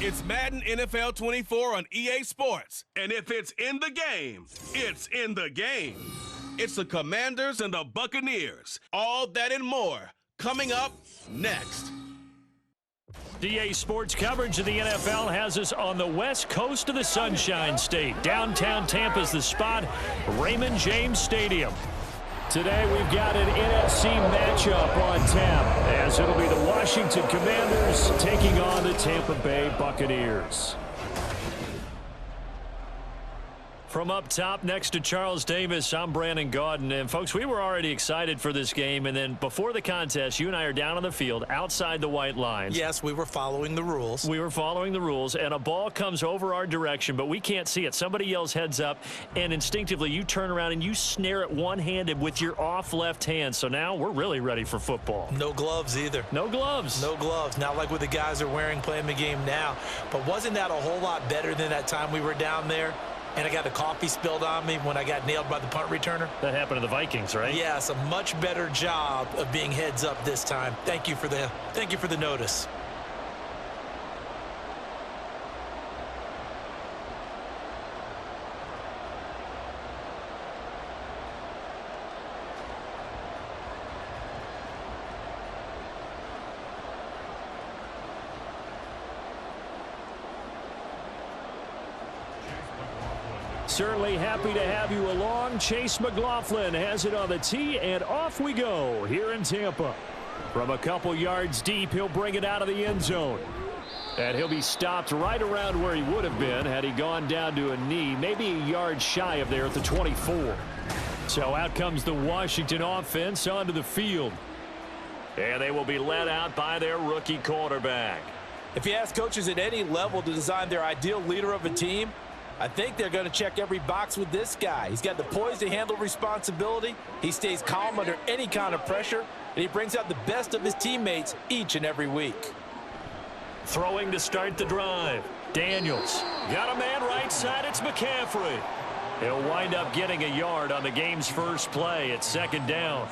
It's Madden NFL 24 on EA Sports. And if it's in the game, it's in the game. It's the Commanders and the Buccaneers. All that and more coming up next. EA Sports coverage of the NFL has us on the west coast of the Sunshine State. Downtown Tampa's the spot, Raymond James Stadium. Today we've got an NFC matchup on tap, as it'll be the Washington Commanders taking on the Tampa Bay Buccaneers. From up top next to Charles Davis, I'm Brandon Gaudin. And, folks, we were already excited for this game. And then before the contest, you and I are down on the field outside the white lines. Yes, we were following the rules. We were following the rules, and a ball comes over our direction, but we can't see it. Somebody yells heads up, and instinctively you turn around and you snare it one-handed with your off left hand. So now we're really ready for football. No gloves either. No gloves. No gloves. Not like what the guys are wearing playing the game now. But wasn't that a whole lot better than that time we were down there? And I got the coffee spilled on me when I got nailed by the punt returner. That happened to the Vikings, right? Yes, a much better job of being heads up this time. Thank you for the notice. Certainly happy to have you along. Chase McLaughlin has it on the tee, and off we go here in Tampa. From a couple yards deep, he'll bring it out of the end zone. And he'll be stopped right around where he would have been had he gone down to a knee, maybe a yard shy of there at the 24. So out comes the Washington offense onto the field. And they will be led out by their rookie quarterback. If you ask coaches at any level to design their ideal leader of a team, I think they're going to check every box with this guy. He's got the poise to handle responsibility. He stays calm under any kind of pressure, and he brings out the best of his teammates each and every week. Throwing to start the drive. Daniels. Got a man right side. It's McCaffrey. He'll wind up getting a yard on the game's first play at second down.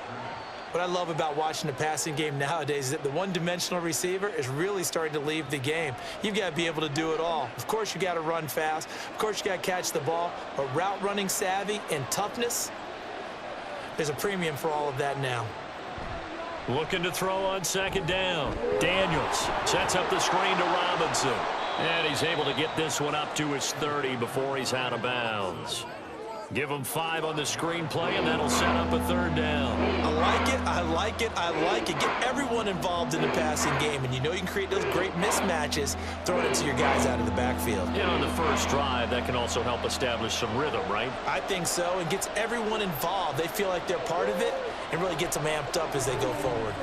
What I love about watching the passing game nowadays is that the one-dimensional receiver is really starting to leave the game. You've got to be able to do it all. Of course, you got to run fast. Of course, you got to catch the ball. But route running savvy and toughness, there's a premium for all of that now. Looking to throw on second down. Daniels sets up the screen to Robinson. And he's able to get this one up to his 30 before he's out of bounds. Give him 5 on the screenplay, and that'll set up a third down. I like it, I like it, I like it. Get everyone involved in the passing game, and you know you can create those great mismatches throwing it to your guys out of the backfield. You know, on the first drive, that can also help establish some rhythm, right? I think so, and gets everyone involved. They feel like they're part of it, and really gets them amped up as they go forward.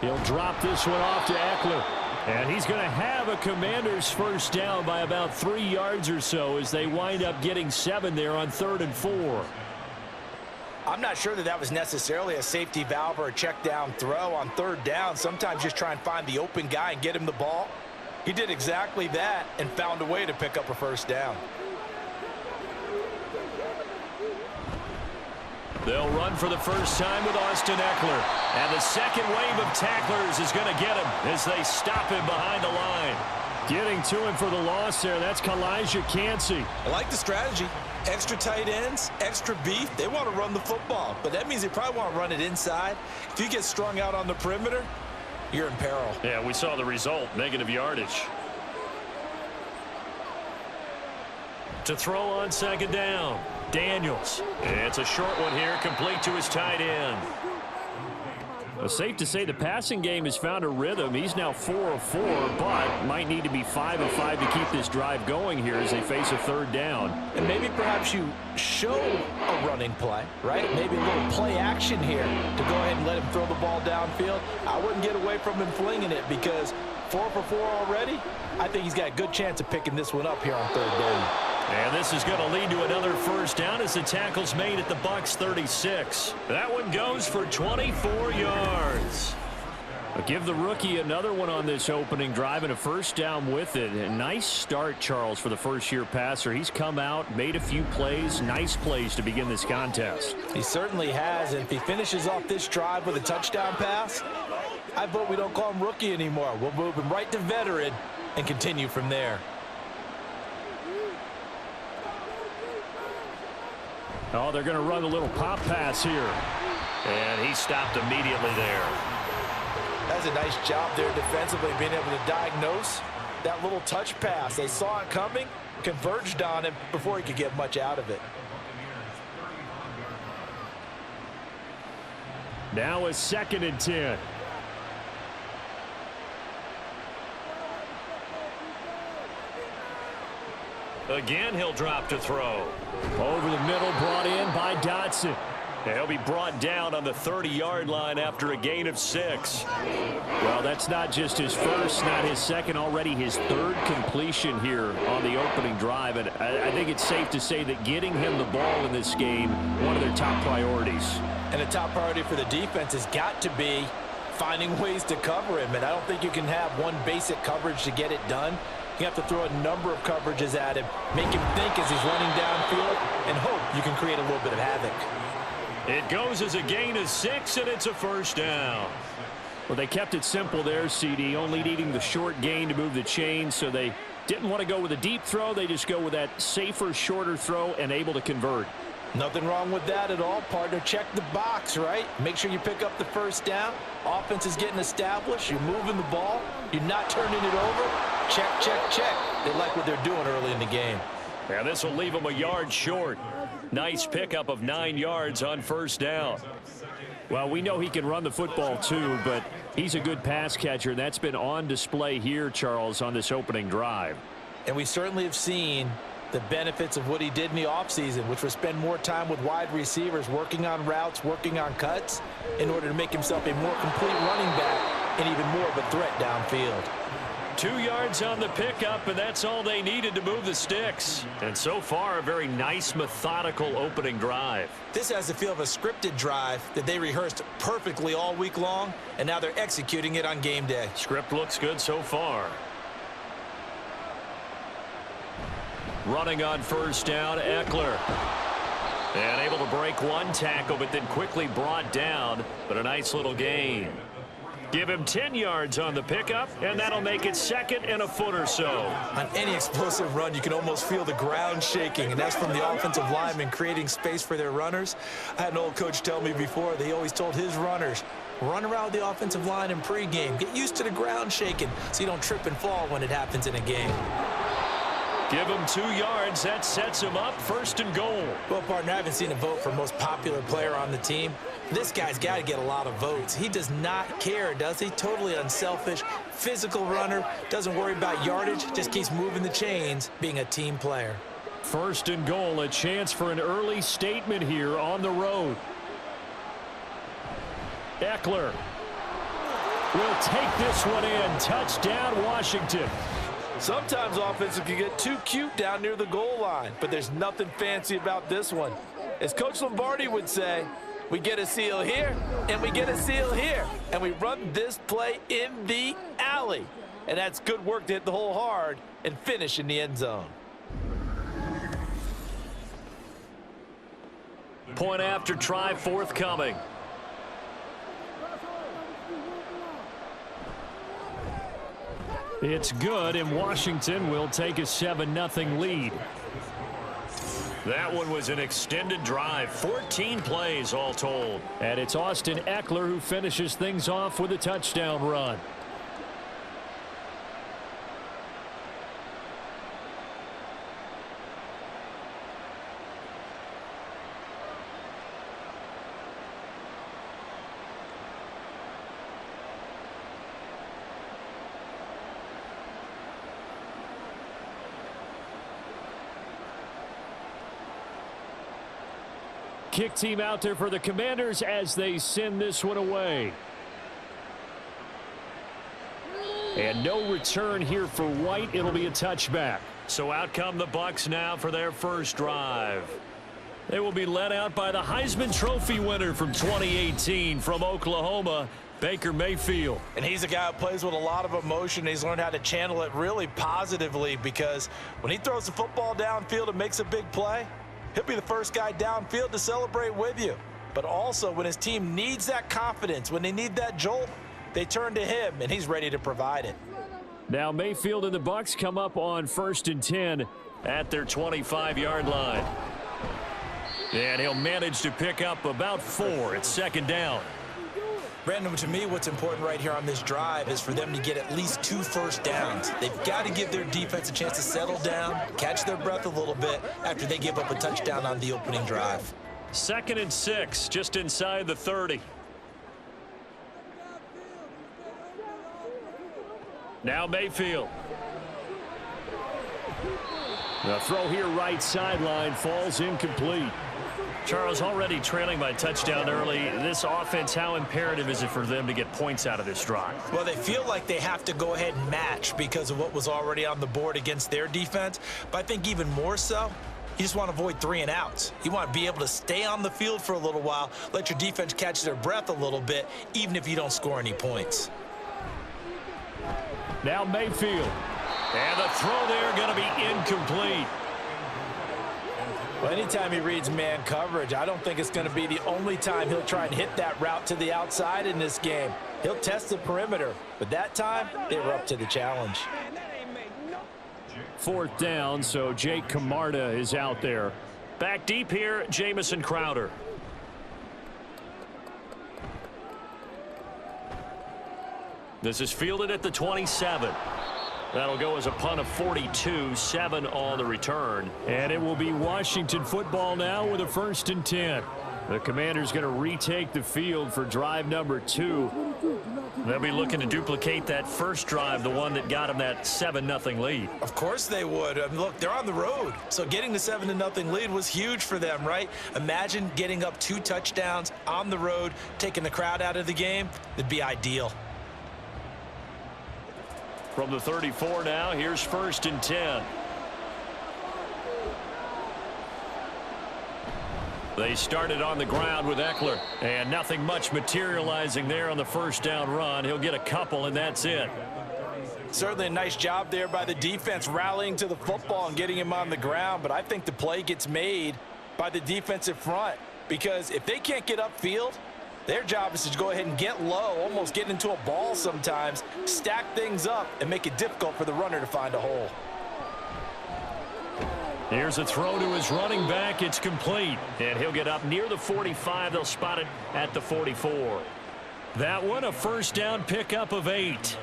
He'll drop this one off to Eckler. And he's going to have a Commanders first down by about 3 yards or so as they wind up getting 7 there on 3rd and 4. I'm not sure that was necessarily a safety valve or a check down throw on 3rd down. Sometimes just try and find the open guy and get him the ball. He did exactly that and found a way to pick up a first down. They'll run for the first time with Austin Eckler. And the second wave of tacklers is going to get him as they stop him behind the line. Getting to him for the loss there, that's Kalijah Cansey. I like the strategy. Extra tight ends, extra beef. They want to run the football, but that means they probably want to run it inside. If you get strung out on the perimeter, you're in peril. Yeah, we saw the result, negative yardage. To throw on second down. Daniels. It's a short one here, complete to his tight end. Well, safe to say the passing game has found a rhythm. He's now 4 of 4, but might need to be 5 of 5 to keep this drive going here as they face a 3rd down. And maybe perhaps you show a running play, right? Maybe a little play action here to go ahead and let him throw the ball downfield. I wouldn't get away from him flinging it because 4 for 4 already. I think he's got a good chance of picking this one up here on 3rd down. And this is going to lead to another first down as the tackle's made at the Bucs 36. That one goes for 24 yards. But give the rookie another one on this opening drive and a first down with it. A nice start, Charles, for the first-year passer. He's come out, made a few plays, nice plays to begin this contest. He certainly has. And if he finishes off this drive with a touchdown pass, I vote we don't call him rookie anymore. We'll move him right to veteran and continue from there. Oh, they're going to run a little pop pass here. And he stopped immediately there. That's a nice job there defensively, being able to diagnose that little touch pass. They saw it coming, converged on him before he could get much out of it. Now a 2nd and 10. Again, he'll drop to throw. Over the middle, brought in by Dotson. And he'll be brought down on the 30-yard line after a gain of 6. Well, that's not just his first, not his second, already his 3rd completion here on the opening drive. And I think it's safe to say that getting him the ball in this game, one of their top priorities. And the top priority for the defense has got to be finding ways to cover him. And I don't think you can have one basic coverage to get it done. You have to throw a number of coverages at him, make him think as he's running downfield, and hope you can create a little bit of havoc. It goes as a gain of 6, and it's a 1st down. Well, they kept it simple there, CD, only needing the short gain to move the chains, so they didn't want to go with a deep throw. They just go with that safer, shorter throw and able to convert. Nothing wrong with that at all, partner. Check the box, right? Make sure you pick up the 1st down. Offense is getting established. You're moving the ball. You're not turning it over. Check, check, check. They like what they're doing early in the game. And this will leave him a yard short. Nice pickup of 9 yards on 1st down. Well, we know he can run the football too, but he's a good pass catcher, and that's been on display here, Charles, on this opening drive. And we certainly have seen the benefits of what he did in the offseason, which was spend more time with wide receivers, working on routes, working on cuts, in order to make himself a more complete running back and even more of a threat downfield. 2 yards on the pickup, and that's all they needed to move the sticks. And so far, a very nice, methodical opening drive. This has the feel of a scripted drive that they rehearsed perfectly all week long, and now they're executing it on game day. Script looks good so far. Running on 1st down, Eckler. And able to break one tackle, but then quickly brought down, but a nice little gain. Give him 10 yards on the pickup, and that'll make it 2nd and a foot or so. On any explosive run, you can almost feel the ground shaking, and that's from the offensive linemen creating space for their runners. I had an old coach tell me before, they always told his runners, run around the offensive line in pregame. Get used to the ground shaking so you don't trip and fall when it happens in a game. Give him 2 yards. That sets him up 1st and goal. Well, partner, I haven't seen a vote for most popular player on the team. This guy's got to get a lot of votes. He does not care, does he? Totally unselfish, physical runner, doesn't worry about yardage, just keeps moving the chains, being a team player. 1st and goal, a chance for an early statement here on the road. Eckler will take this one in. Touchdown, Washington. Sometimes offenses can get too cute down near the goal line, but there's nothing fancy about this one. As Coach Lombardi would say, we get a seal here, and we get a seal here, and we run this play in the alley. And that's good work to hit the hole hard and finish in the end zone. Point after try forthcoming. It's good, and Washington will take a 7-0 lead. That one was an extended drive, 14 plays all told. And it's Austin Eckler who finishes things off with a touchdown run. Kick team out there for the Commanders as they send this one away. And no return here for White. It'll be a touchback. So out come the Bucs now for their first drive. They will be led out by the Heisman Trophy winner from 2018 from Oklahoma, Baker Mayfield. And he's a guy who plays with a lot of emotion. He's learned how to channel it really positively, because when he throws the football downfield and makes a big play, he'll be the first guy downfield to celebrate with you. But also, when his team needs that confidence, when they need that jolt, they turn to him, and he's ready to provide it. Now Mayfield and the Bucs come up on 1st and 10 at their 25-yard line. And he'll manage to pick up about 4 at 2nd down. Brandon, to me, what's important right here on this drive is for them to get at least 2 first downs. They've got to give their defense a chance to settle down, catch their breath a little bit after they give up a touchdown on the opening drive. 2nd and 6, just inside the 30. Now Mayfield. The throw here right sideline falls incomplete. Charles, already trailing by touchdown early. This offense, how imperative is it for them to get points out of this drive? Well, they feel like they have to go ahead and match because of what was already on the board against their defense. But I think even more so, you just want to avoid 3 and outs. You want to be able to stay on the field for a little while, let your defense catch their breath a little bit, even if you don't score any points. Now Mayfield. And the throw there going to be incomplete. Well, anytime he reads man coverage, I don't think it's going to be the only time he'll try and hit that route to the outside in this game. He'll test the perimeter, but that time they were up to the challenge. 4th down, so Jake Camarda is out there. Back deep here, Jamison Crowder. This is fielded at the 27. That'll go as a punt of 42, 7 on the return. And it will be Washington football now with a 1st and 10. The Commanders going to retake the field for drive number 2. They'll be looking to duplicate that first drive, the one that got them that 7-0 lead. Of course they would. I mean, look, they're on the road. So getting the 7-0 lead was huge for them, right? Imagine getting up 2 touchdowns on the road, taking the crowd out of the game. It'd be ideal. From the 34 now, here's 1st and 10. They started on the ground with Eckler, and nothing much materializing there on the 1st down run. He'll get a couple, and that's it. Certainly a nice job there by the defense rallying to the football and getting him on the ground, but I think the play gets made by the defensive front because if they can't get upfield, their job is to go ahead and get low, almost get into a ball sometimes, stack things up, and make it difficult for the runner to find a hole. Here's a throw to his running back. It's complete. And he'll get up near the 45. They'll spot it at the 44. That one, a 1st down pickup of 8.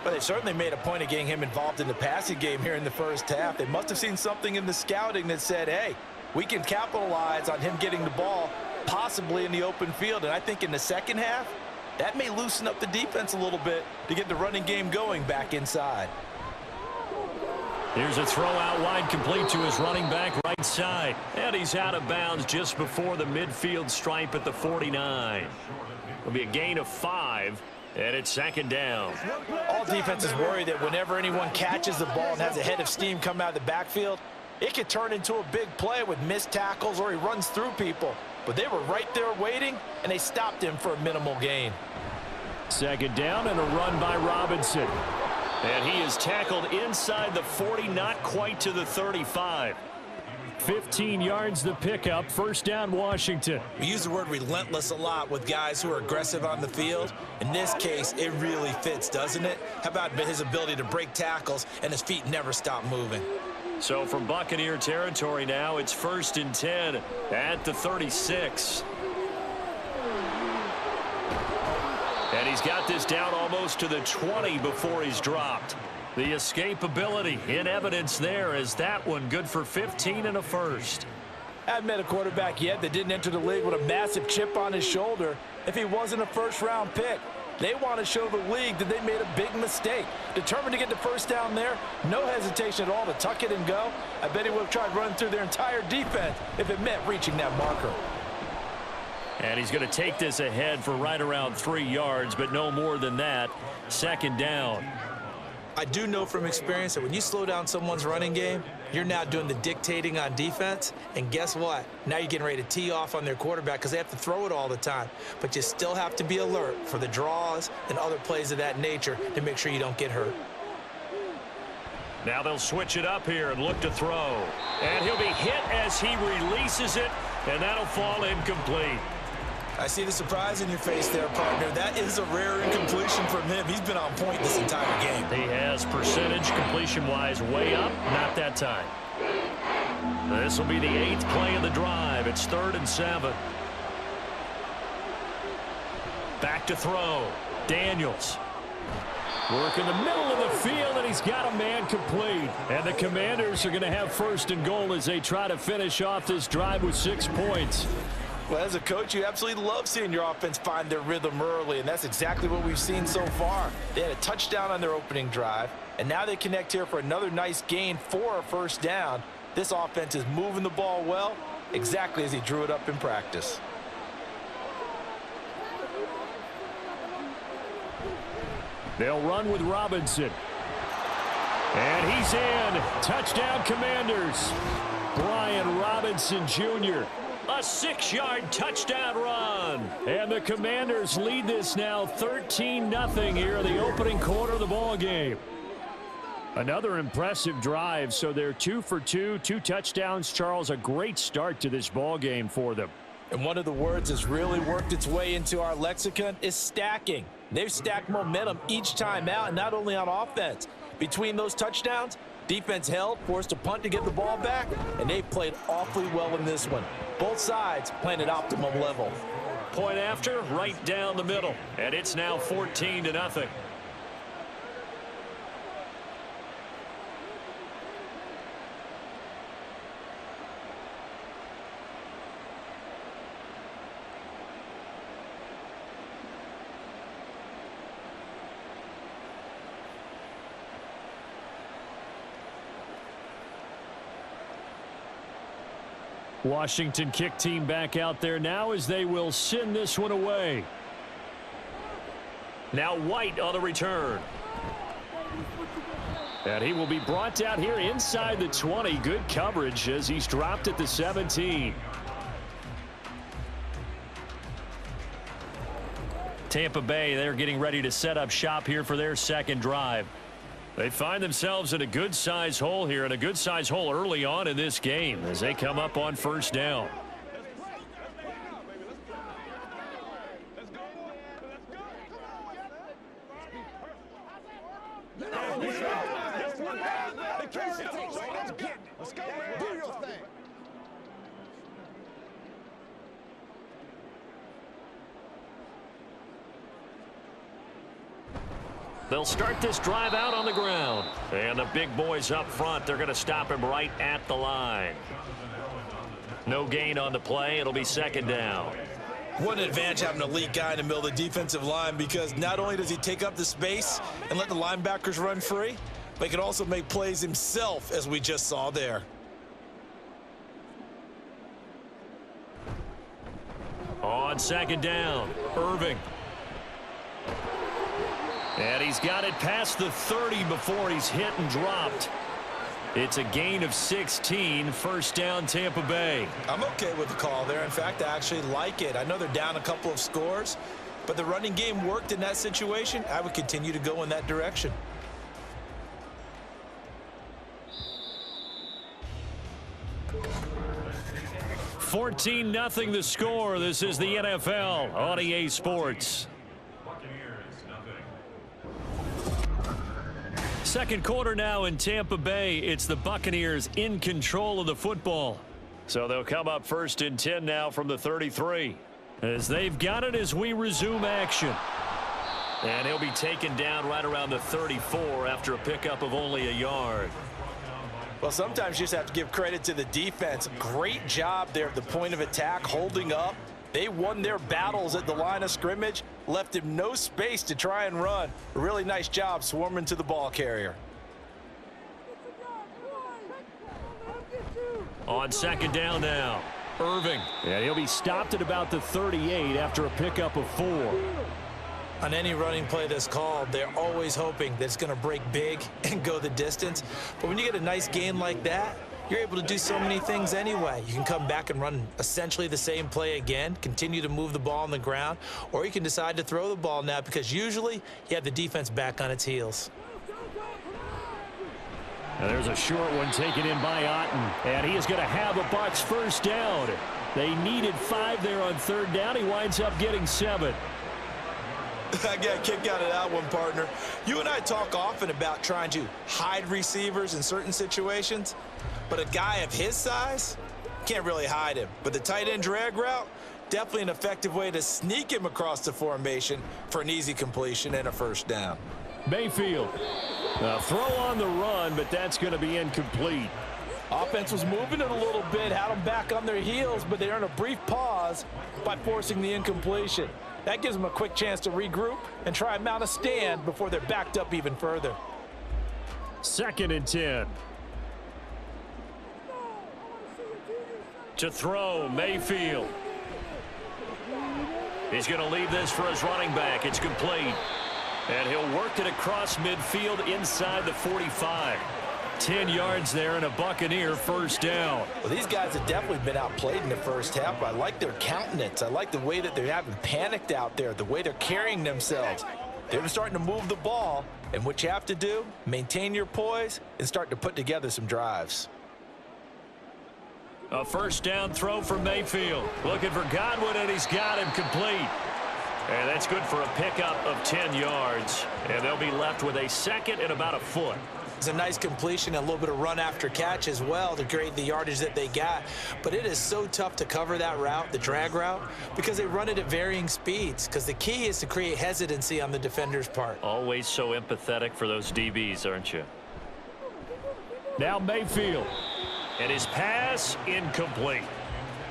But they certainly made a point of getting him involved in the passing game here in the first half. They must have seen something in the scouting that said, hey, we can capitalize on him getting the ball possibly in the open field. And I think in the second half, that may loosen up the defense a little bit to get the running game going back inside. Here's a throw out wide, complete to his running back right side. And he's out of bounds just before the midfield stripe at the 49. It'll be a gain of 5, and it's 2nd down. All defenses worry that whenever anyone catches the ball and has a head of steam come out of the backfield, it could turn into a big play with missed tackles or he runs through people. But they were right there waiting, and they stopped him for a minimal gain. 2nd down and a run by Robinson. And he is tackled inside the 40, not quite to the 35. 15 yards the pickup, 1st down Washington. We use the word relentless a lot with guys who are aggressive on the field. In this case, it really fits, doesn't it? How about his ability to break tackles and his feet never stop moving? So from Buccaneer territory now, it's 1st and 10 at the 36. And he's got this down almost to the 20 before he's dropped. The escapability in evidence there as that one good for 15 and a 1st. I haven't met a quarterback yet that didn't enter the league with a massive chip on his shoulder if he wasn't a 1st-round pick. They want to show the league that they made a big mistake. Determined to get the 1st down there, no hesitation at all to tuck it and go. I bet he would have tried running through their entire defense if it meant reaching that marker. And he's going to take this ahead for right around 3 yards, but no more than that. 2nd down. I do know from experience that when you slow down someone's running game, you're now doing the dictating on defense. And guess what? Now you're getting ready to tee off on their quarterback because they have to throw it all the time. But you still have to be alert for the draws and other plays of that nature to make sure you don't get hurt. Now they'll switch it up here and look to throw. And he'll be hit as he releases it, and that'll fall incomplete. I see the surprise in your face there, partner. That is a rare incompletion from him. He's been on point this entire game. He has percentage completion-wise way up, not that time. This will be the 8th play of the drive. It's 3rd and 7. Back to throw. Daniels. Work in the middle of the field, and he's got a man complete. And the Commanders are going to have 1st and goal as they try to finish off this drive with 6 points. Well, as a coach, you absolutely love seeing your offense find their rhythm early, and that's exactly what we've seen so far. They had a touchdown on their opening drive, and now they connect here for another nice gain for a 1st down. This offense is moving the ball well, exactly as he drew it up in practice. They'll run with Robinson. And he's in. Touchdown, Commanders. Brian Robinson Jr. A 6-yard touchdown run. And the Commanders lead this now 13-0 here in the opening quarter of the ball game. Another impressive drive, so they're 2 for 2, 2 touchdowns. Charles, a great start to this ball game for them. And one of the words that's really worked its way into our lexicon is stacking. They've stacked momentum each time out, and not only on offense. Between those touchdowns, defense held, forced a punt to get the ball back, and they've played awfully well in this one. Both sides playing at optimum level. Point after, right down the middle, and it's now 14-0. Washington kick team back out there now as they will send this one away. Now White on the return. And he will be brought down here inside the 20. Good coverage as he's dropped at the 17. Tampa Bay, they're getting ready to set up shop here for their 2nd drive. They find themselves in a good-size hole here, and a good-size hole early on in this game as they come up on 1st down. They'll start this drive out on the ground. And the big boys up front, they're going to stop him right at the line. No gain on the play. It'll be 2nd down. What an advantage having an elite guy in the middle of the defensive line, because not only does he take up the space and let the linebackers run free, but he can also make plays himself, as we just saw there. On 2nd down, Irving. And he's got it past the 30 before he's hit and dropped. It's a gain of 16, 1st down Tampa Bay. I'm okay with the call there. In fact, I actually like it. I know they're down a couple of scores, but the running game worked in that situation. I would continue to go in that direction. $14-0 the score. This is the NFL on EA Sports. 2nd quarter now in Tampa Bay. It's the Buccaneers in control of the football. So they'll come up 1st and 10 now from the 33. As they've got it as we resume action. And he'll be taken down right around the 34 after a pickup of only a yard. Well, sometimes you just have to give credit to the defense. Great job there at the point of attack, holding up. They won their battles at the line of scrimmage, left him no space to try and run. A really nice job swarming to the ball carrier. On 2nd down now, Irving. And he'll be stopped at about the 38 after a pickup of 4. On any running play that's called, they're always hoping that it's going to break big and go the distance. But when you get a nice gain like that, you're able to do so many things anyway. You can come back and run essentially the same play again, continue to move the ball on the ground, or you can decide to throw the ball now, because usually you have the defense back on its heels. And there's a short one taken in by Otten, and he is going to have a Bucs 1st down. They needed 5 there on third down. He winds up getting 7. I got a kick out of that one, partner. You and I talk often about trying to hide receivers in certain situations, but a guy of his size can't really hide him. But the tight end drag route, definitely an effective way to sneak him across the formation for an easy completion and a first down. Mayfield. A throw on the run, but that's going to be incomplete. Offense was moving it a little bit, had them back on their heels, but they earned a brief pause by forcing the incompletion. That gives them a quick chance to regroup and try and mount a stand before they're backed up even further. 2nd and 10. To throw, Mayfield. He's going to leave this for his running back. It's complete. And he'll work it across midfield inside the 45. 10 yards there and a Buccaneer first down. Well, these guys have definitely been outplayed in the first half, but I like their countenance. I like the way that they haven't panicked out there, the way they're carrying themselves. They're starting to move the ball, and what you have to do, maintain your poise and start to put together some drives. A first down throw for Mayfield. Looking for Godwin, and he's got him complete. And that's good for a pickup of 10 yards. And they'll be left with a 2nd and about a foot. It's a nice completion, and a little bit of run after catch as well to create the yardage that they got. But it is so tough to cover that route, the drag route, because they run it at varying speeds. Because the key is to create hesitancy on the defender's part. Always so empathetic for those DBs, aren't you? Now Mayfield. And his pass incomplete.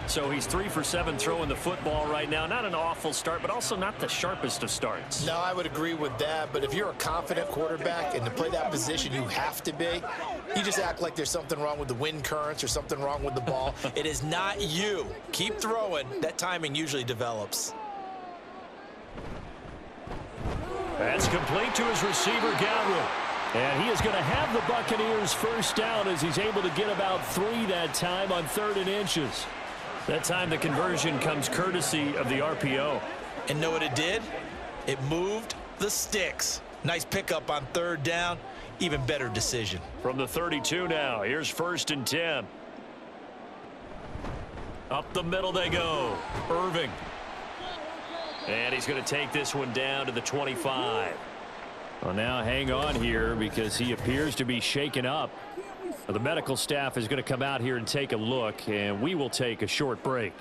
So he's 3 for 7 throwing the football right now. Not an awful start, but also not the sharpest of starts. No, I would agree with that. But if you're a confident quarterback and to play that position you have to be, you just act like there's something wrong with the wind currents or something wrong with the ball. It is not you. Keep throwing. That timing usually develops. That's complete to his receiver, Godwin. And he is going to have the Buccaneers first down as he's able to get about 3 that time on 3rd and inches. That time the conversion comes courtesy of the RPO. And know what it did? It moved the sticks. Nice pickup on 3rd down. Even better decision. From the 32 now, here's 1st and 10. Up the middle they go. Irving. And he's going to take this one down to the 25. Well, now hang on here because he appears to be shaken up. The medical staff is going to come out here and take a look, and we will take a short break.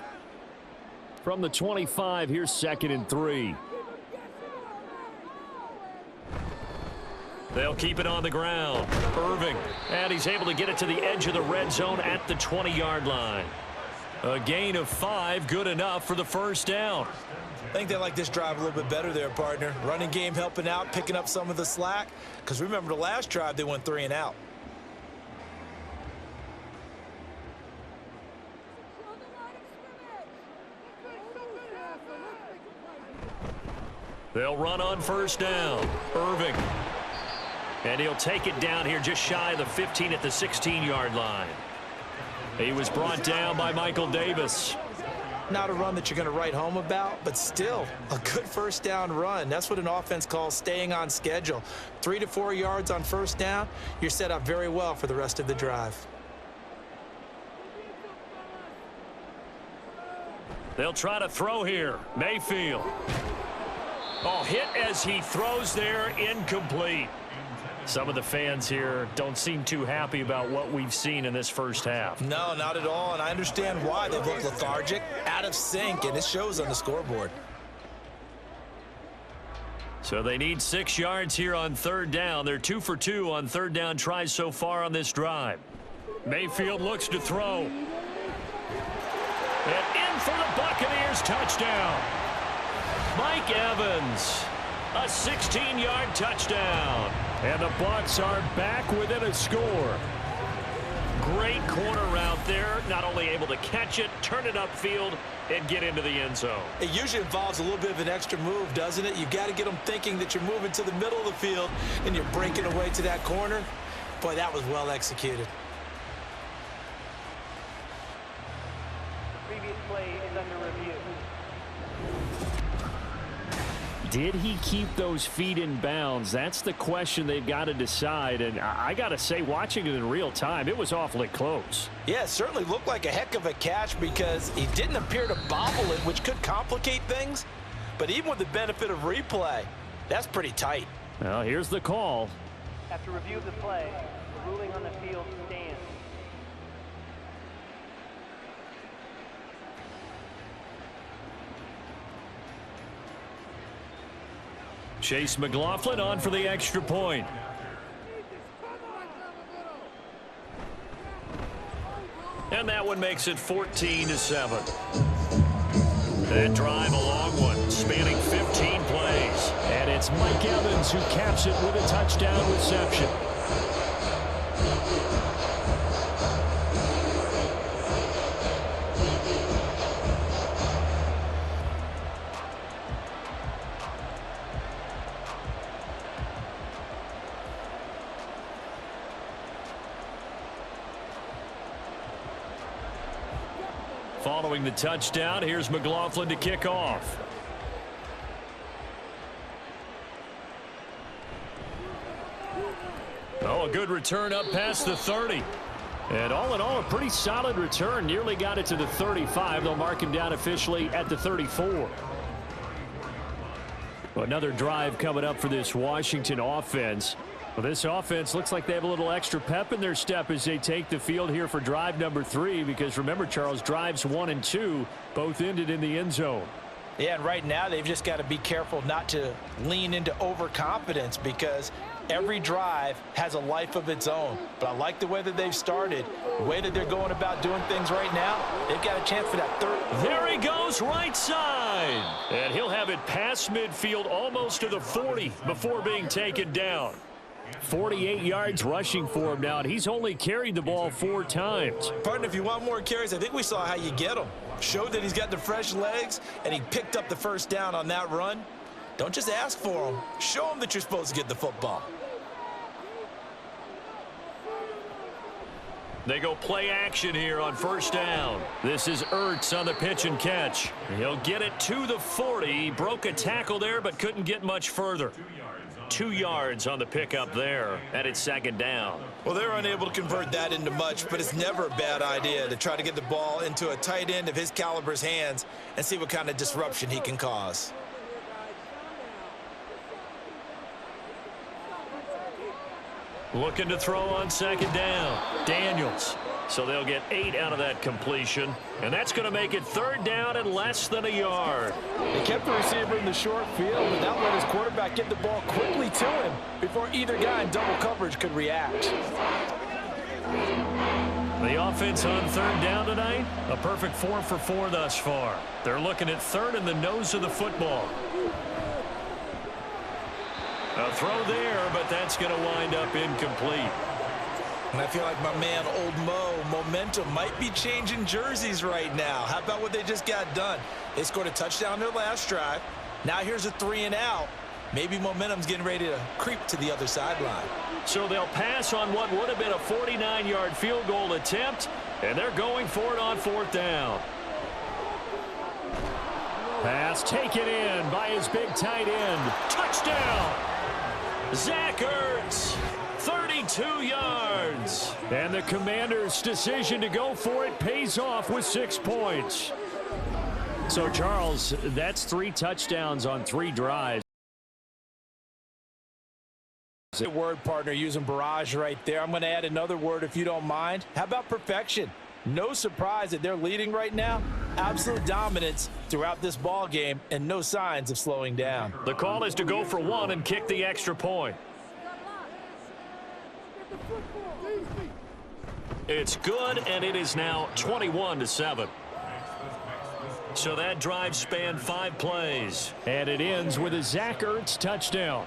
From the 25, here's 2nd and 3. They'll keep it on the ground. Irving, and he's able to get it to the edge of the red zone at the 20-yard line. A gain of 5, good enough for the first down. I think they like this drive a little bit better there, partner. Running game helping out, picking up some of the slack. Because remember the last drive, they went 3 and out. They'll run on first down. Irving. And he'll take it down here just shy of the 15 at the 16-yard line. He was brought down by Michael Davis. Not a run that you're going to write home about, but still a good first down run. That's what an offense calls staying on schedule. 3 to 4 yards on first down, you're set up very well for the rest of the drive. They'll try to throw here. Mayfield. Oh, hit as he throws there, incomplete. Some of the fans here don't seem too happy about what we've seen in this first half. No, not at all, and I understand why. They've looked lethargic, out of sync, and it shows on the scoreboard. So they need 6 yards here on 3rd down. They're 2 for 2 on 3rd down tries so far on this drive. Mayfield looks to throw. And in for the Buccaneers, touchdown. Mike Evans, a 16-yard touchdown. And the Bucs are back within a score. Great corner route there. Not only able to catch it, turn it upfield, and get into the end zone. It usually involves a little bit of an extra move, doesn't it? You've got to get them thinking that you're moving to the middle of the field and you're breaking away to that corner. Boy, that was well executed. Previous play is under review. Did he keep those feet in bounds? That's the question they've got to decide. And I got to say, watching it in real time, it was awfully close. Yeah, it certainly looked like a heck of a catch because he didn't appear to bobble it, which could complicate things. But even with the benefit of replay, that's pretty tight. Well, here's the call. After review of the play, the ruling on the field stands. Chase McLaughlin on for the extra point. And that one makes it 14-7. That drive, a long one, spanning 15 plays. And it's Mike Evans who caps it with a touchdown reception. Following the touchdown, here's McLaughlin to kick off. Oh, a good return up past the 30. And all in all, a pretty solid return. Nearly got it to the 35. They'll mark him down officially at the 34. Well, another drive coming up for this Washington offense. Well, this offense looks like they have a little extra pep in their step as they take the field here for drive number 3, because remember, Charles, drives 1 and 2 both ended in the end zone. Yeah, and right now they've just got to be careful not to lean into overconfidence because every drive has a life of its own. But I like the way that they've started, the way that they're going about doing things right now. They've got a chance for that third. There he goes, right side. And he'll have it past midfield almost to the 40 before being taken down. 48 yards rushing for him now, and he's only carried the ball 4 times. Partner, if you want more carries, I think we saw how you get them. Showed that he's got the fresh legs, and he picked up the first down on that run. Don't just ask for him. Show him that you're supposed to get the football. They go play action here on first down. This is Ertz on the pitch and catch. He'll get it to the 40. He broke a tackle there, but couldn't get much further. 2 yards on the pickup there, and it's second down. Well, they're unable to convert that into much, but it's never a bad idea to try to get the ball into a tight end of his caliber's hands and see what kind of disruption he can cause. Looking to throw on second down. Daniels. So they'll get 8 out of that completion, and that's going to make it third down and less than a yard. They kept the receiver in the short field, but that let his quarterback get the ball quickly to him before either guy in double coverage could react. The offense on third down tonight, a perfect 4 for 4 thus far. They're looking at third in the nose of the football. A throw there, but that's going to wind up incomplete. And I feel like my man, Old Mo, momentum might be changing jerseys right now. How about what they just got done? They scored a touchdown their last drive. Now here's a 3 and out. Maybe momentum's getting ready to creep to the other sideline. So they'll pass on what would have been a 49-yard field goal attempt, and they're going for it on fourth down. Pass taken in by his big tight end. Touchdown! Zach Ertz. 32 yards. And the Commanders' decision to go for it pays off with 6 points. So, Charles, that's 3 touchdowns on 3 drives. Good word, partner, using barrage right there. I'm going to add another word if you don't mind. How about perfection? No surprise that they're leading right now. Absolute dominance throughout this ball game and no signs of slowing down. The call is to go for 1 and kick the extra point. It's good, and it is now 21-7. So that drive spanned 5 plays, and it ends with a Zach Ertz touchdown.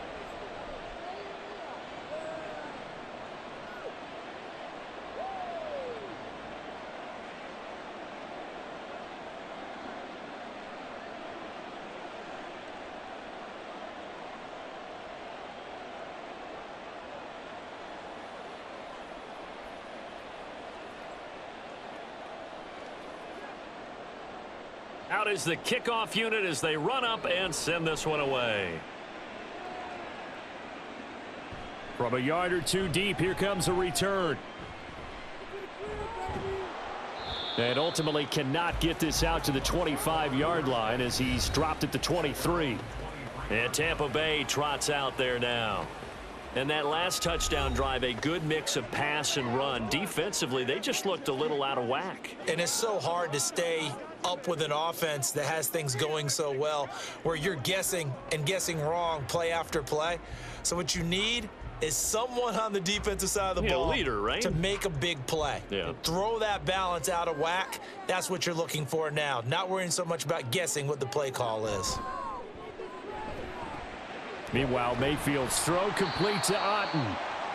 Out is the kickoff unit as they run up and send this one away. From a yard or two deep, here comes a return. And ultimately cannot get this out to the 25-yard line as he's dropped at the 23. And Tampa Bay trots out there now. And that last touchdown drive, a good mix of pass and run. Defensively, they just looked a little out of whack. And it's so hard to stay up with an offense that has things going so well, where you're guessing and guessing wrong play after play. So what you need is someone on the defensive side of the ball, leader, right? to make a big play. Yeah. Throw that balance out of whack. That's what you're looking for now. Not worrying so much about guessing what the play call is. Meanwhile, Mayfield's throw complete to Otten.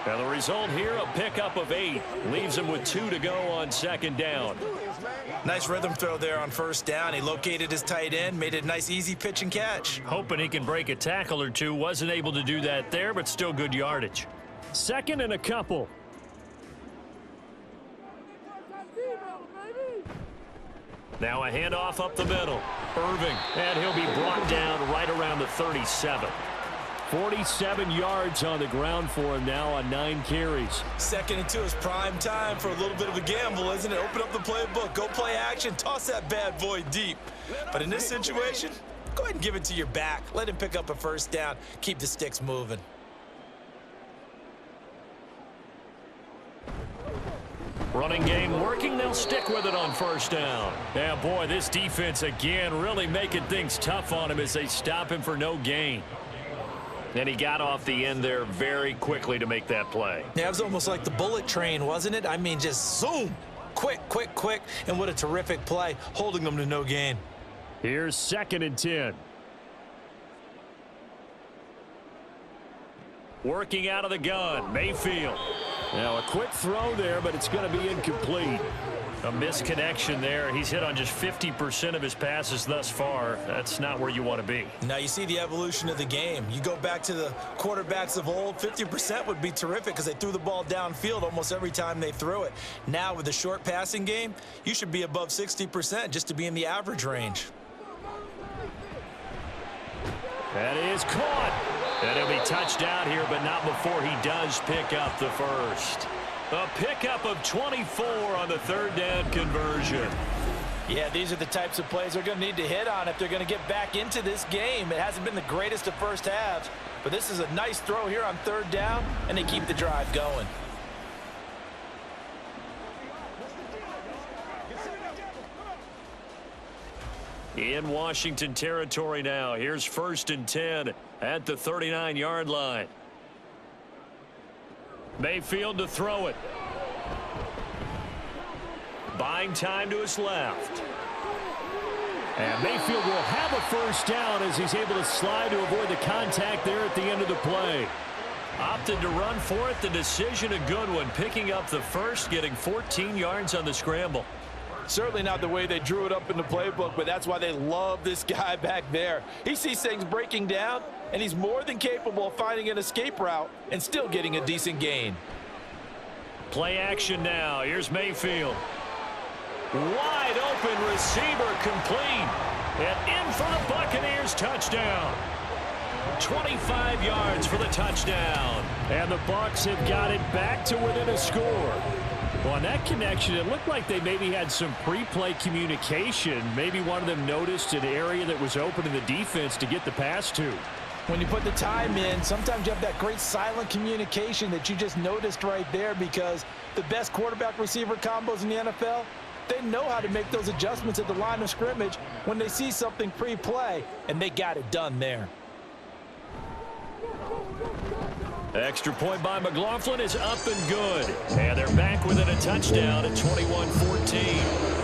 And the result here, a pickup of 8. Leaves him with 2 to go on second down. Nice rhythm throw there on first down. He located his tight end, made it a nice easy pitch and catch. Hoping he can break a tackle or two. Wasn't able to do that there, but still good yardage. Second and a couple. Now a handoff up the middle. Irving, and he'll be brought down right around the 37. 47 yards on the ground for him now on 9 carries. Second and 2 is prime time for a little bit of a gamble, isn't it? Open up the playbook, go play action, toss that bad boy deep. But in this situation, go ahead and give it to your back. Let him pick up a first down. Keep the sticks moving. Running game working. They'll stick with it on first down. Yeah, boy, this defense again really making things tough on him as they stop him for no gain. And he got off the end there very quickly to make that play. Yeah, it was almost like the bullet train, wasn't it? I mean, just zoom. Quick, quick, quick. And what a terrific play, holding them to no gain. Here's second and 10. Working out of the gun, Mayfield. Now a quick throw there, but it's going to be incomplete. A misconnection there. He's hit on just 50% of his passes thus far. That's not where you want to be. Now you see the evolution of the game. You go back to the quarterbacks of old, 50% would be terrific because they threw the ball downfield almost every time they threw it. Now with the short passing game, you should be above 60% just to be in the average range. That is caught. And he'll be touched down here, but not before he does pick up the first. A pickup of 24 on the third down conversion. Yeah, these are the types of plays they're going to need to hit on if they're going to get back into this game. It hasn't been the greatest of first halves, but this is a nice throw here on third down, and they keep the drive going. In Washington territory now. Here's first and 10 at the 39-yard line. Mayfield to throw it. Buying time to his left. And Mayfield will have a first down as he's able to slide to avoid the contact there at the end of the play. Opted to run for it. The decision a good one. Picking up the first, getting 14 yards on the scramble. Certainly not the way they drew it up in the playbook, but that's why they love this guy back there. He sees things breaking down, and he's more than capable of finding an escape route and still getting a decent gain. Play action now. Here's Mayfield. Wide open receiver complete. And in for the Buccaneers touchdown. 25 yards for the touchdown. And the Bucs have got it back to within a score. Well, on that connection, it looked like they maybe had some pre-play communication. Maybe one of them noticed an area that was open in the defense to get the pass to. When you put the time in, sometimes you have that great silent communication that you just noticed right there, because the best quarterback-receiver combos in the NFL, they know how to make those adjustments at the line of scrimmage when they see something pre-play, and they got it done there. Extra point by McLaughlin is up and good. And they're back within a touchdown at 21-14.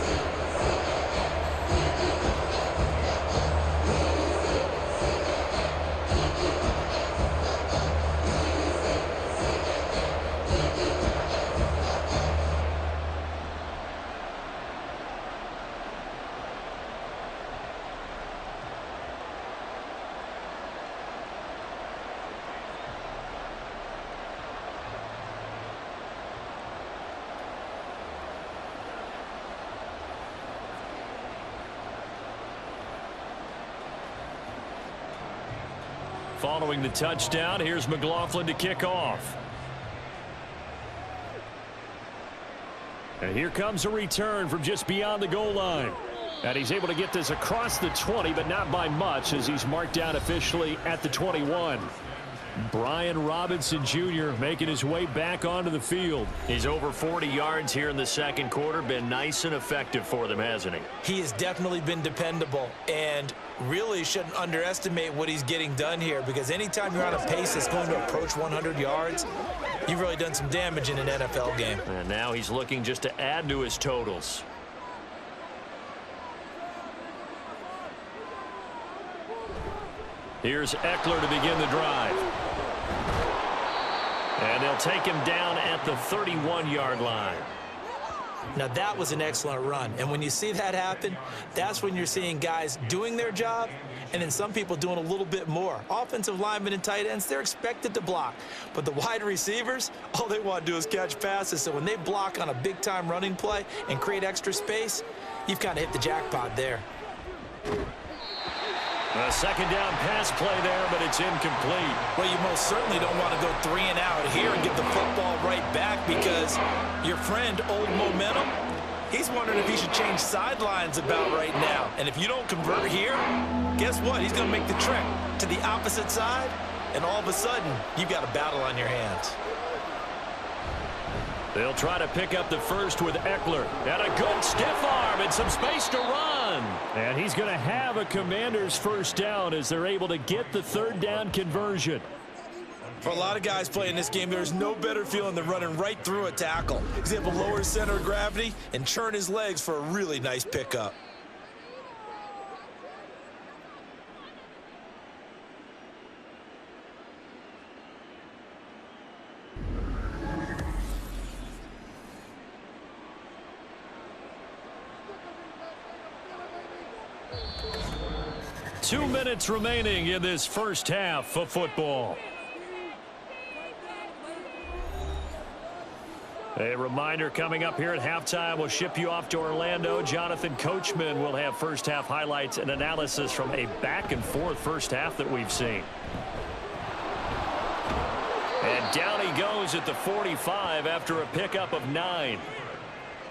Following the touchdown, here's McLaughlin to kick off. And here comes a return from just beyond the goal line. And he's able to get this across the 20, but not by much, as he's marked down officially at the 21. Brian Robinson Jr. making his way back onto the field. He's over 40 yards here in the second quarter. Been nice and effective for them, hasn't he? He has definitely been dependable, and really shouldn't underestimate what he's getting done here, because anytime you're on a pace that's going to approach 100 yards, you've really done some damage in an NFL game. And now he's looking just to add to his totals. Here's Eckler to begin the drive. And they'll take him down at the 31-yard line. Now, that was an excellent run. And when you see that happen, that's when you're seeing guys doing their job and then some people doing a little bit more. Offensive linemen and tight ends, they're expected to block. But the wide receivers, all they want to do is catch passes. So when they block on a big-time running play and create extra space, you've kind of hit the jackpot there. A second down pass play there, but it's incomplete. Well, you most certainly don't want to go 3 and out here and get the football right back, because your friend, Old Momentum, he's wondering if he should change sidelines about right now. And if you don't convert here, guess what? He's going to make the trek to the opposite side, and all of a sudden, you've got a battle on your hands. They'll try to pick up the first with Eckler. And a good stiff arm and some space to run. And he's going to have a Commanders first down as they're able to get the third down conversion. For a lot of guys playing this game, there's no better feeling than running right through a tackle. He's able to lower his center of gravity and churn his legs for a really nice pickup. Two minutes remaining in this first half of football. A reminder coming up here at halftime, we'll ship you off to Orlando. Jonathan Coachman will have first half highlights and analysis from a back and forth first half that we've seen. And down he goes at the 45 after a pickup of 9.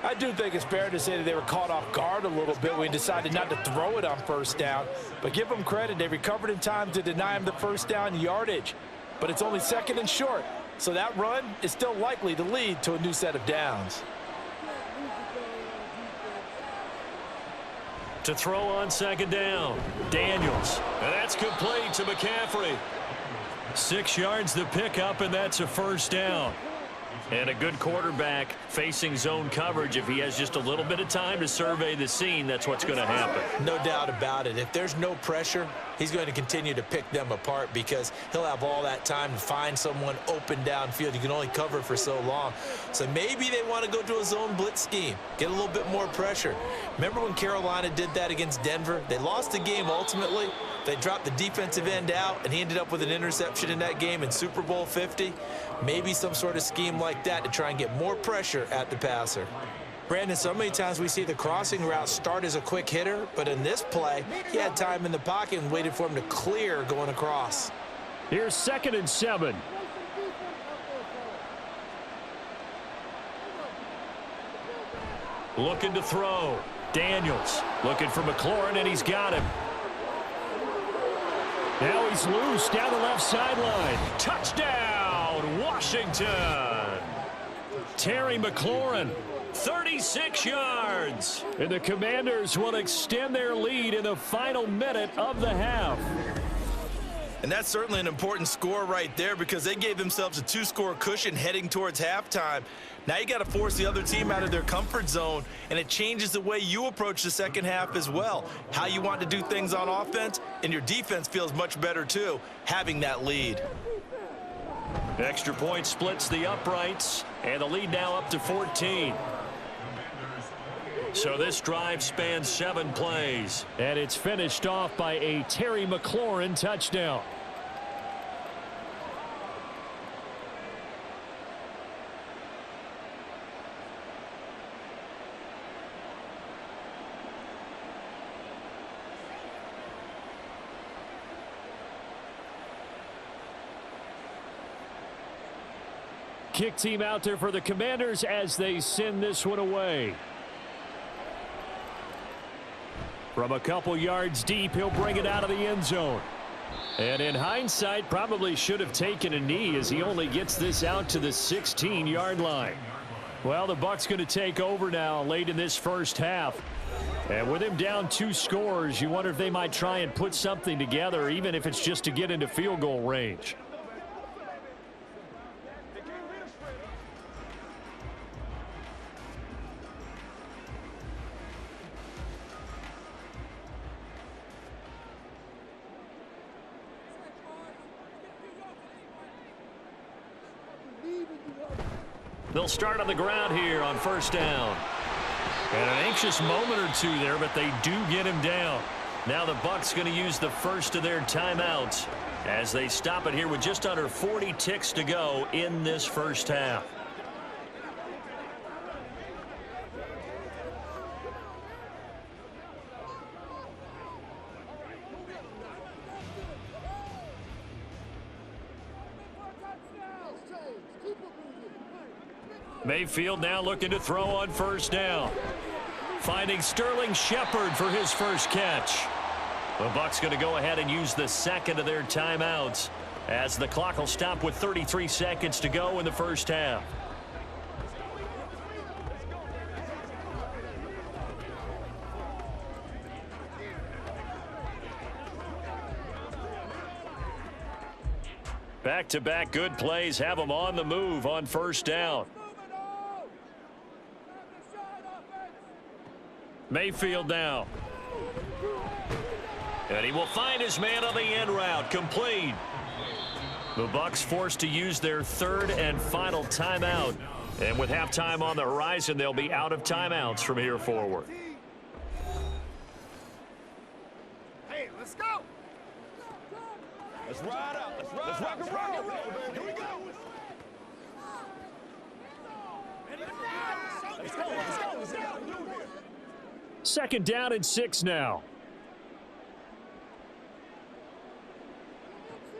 I do think it's fair to say that they were caught off guard a little bit when he decided not to throw it on first down. But give them credit. They recovered in time to deny him the first down yardage. But it's only second and short. So that run is still likely to lead to a new set of downs. To throw on second down, Daniels. And that's complete to McCaffrey. 6 yards the pickup, and that's a first down. And a good quarterback facing zone coverage. If he has just a little bit of time to survey the scene, that's what's going to happen. No doubt about it. If there's no pressure, he's going to continue to pick them apart, because he'll have all that time to find someone open downfield. You can only cover for so long. So maybe they want to go to a zone blitz scheme, get a little bit more pressure. Remember when Carolina did that against Denver? They lost the game ultimately. They dropped the defensive end out, and he ended up with an interception in that game in Super Bowl 50. Maybe some sort of scheme like that to try and get more pressure at the passer. Brandon, so many times we see the crossing route start as a quick hitter, but in this play, he had time in the pocket and waited for him to clear going across. Here's 2nd and 7. Looking to throw. Daniels looking for McLaurin, and he's got him. Now he's loose down the left sideline. Touchdown, Washington. Terry McLaurin, 36 yards. And the Commanders will extend their lead in the final minute of the half. And that's certainly an important score right there, because they gave themselves a 2-score cushion heading towards halftime. Now you got to force the other team out of their comfort zone, and it changes the way you approach the second half as well. How you want to do things on offense, and your defense feels much better too, having that lead. Extra point splits the uprights, and the lead now up to 14. So this drive spans 7 plays, and it's finished off by a Terry McLaurin touchdown. Kick team out there for the Commanders as they send this one away. From a couple yards deep, he'll bring it out of the end zone. And in hindsight, probably should have taken a knee as he only gets this out to the 16-yard line. Well, the Bucs going to take over now late in this first half. And with him down 2 scores, you wonder if they might try and put something together, even if it's just to get into field goal range. They'll start on the ground here on first down. And an anxious moment or two there, but they do get him down. Now the Bucs going to use the first of their timeouts as they stop it here with just under 40 ticks to go in this first half. Mayfield now looking to throw on first down. Finding Sterling Shepard for his first catch. The Bucs going to go ahead and use the second of their timeouts as the clock will stop with 33 seconds to go in the first half. Back-to-back good plays have them on the move on first down. Mayfield now. And he will find his man on the end route. Complete. The Bucs forced to use their third and final timeout. And with halftime on the horizon, they'll be out of timeouts from here forward. Hey, let's go. Let's ride out. Let's rock and roll. Here we go. Let's go. Let's go. Second down and 6 now.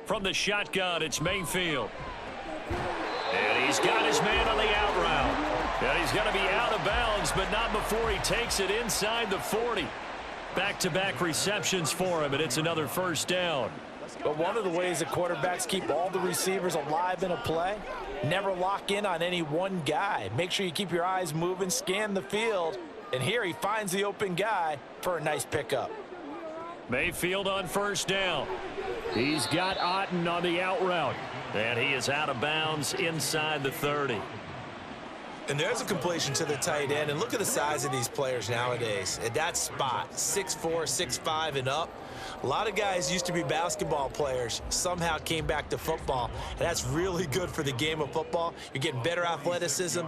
From the shotgun, it's Mayfield. And he's got his man on the out route. And he's going to be out of bounds, but not before he takes it inside the 40. Back-to-back receptions for him, and it's another first down. But one of the ways that quarterbacks keep all the receivers alive in a play, never lock in on any one guy. Make sure you keep your eyes moving, scan the field, and here he finds the open guy for a nice pickup. Mayfield on first down. He's got Otten on the out route. And he is out of bounds inside the 30. And there's a completion to the tight end. And look at the size of these players nowadays. At that spot, 6'4", 6'5", and up. A lot of guys used to be basketball players, somehow came back to football. And that's really good for the game of football. You're getting better athleticism,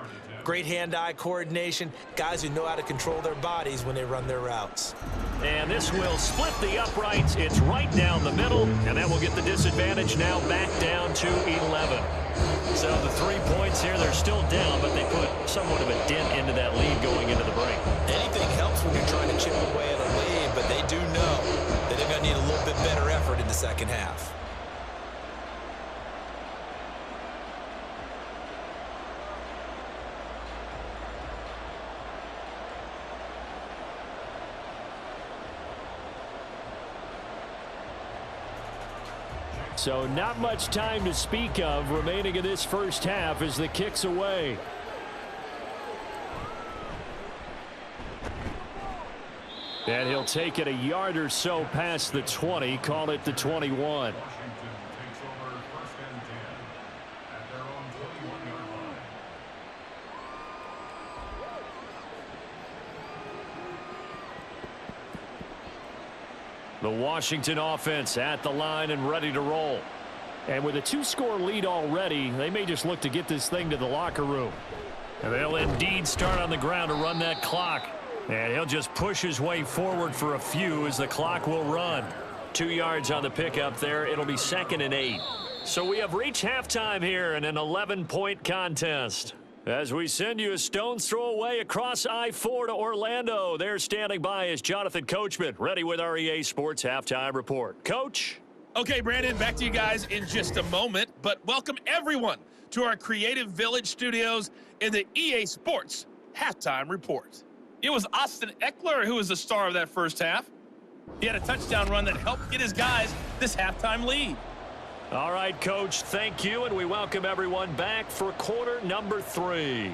great hand-eye coordination, guys who know how to control their bodies when they run their routes. And this will split the uprights. It's right down the middle, and that will get the disadvantage now back down to 11. So the 3 points here, they're still down, but they put somewhat of a dent into that lead going into the break. Anything helps when you're trying to chip away at a lead, but they do know that they're going to need a little bit better effort in the second half. So not much time to speak of remaining in this first half as the kick's away. And he'll take it a yard or so past the 20, call it the 21. The Washington offense at the line and ready to roll. And with a 2-score lead already, they may just look to get this thing to the locker room. And they'll indeed start on the ground to run that clock. And he'll just push his way forward for a few as the clock will run. 2 yards on the pickup there. It'll be 2nd and 8. So we have reached halftime here in an 11-point contest. As we send you a stone's throw away across I-4 to Orlando. There standing by is Jonathan Coachman, ready with our EA Sports Halftime Report. Coach? Okay, Brandon, back to you guys in just a moment, but welcome everyone to our Creative Village studios in the EA Sports Halftime Report. It was Austin Eckler who was the star of that first half. He had a touchdown run that helped get his guys this halftime lead. All right, Coach, thank you, and we welcome everyone back for quarter number 3.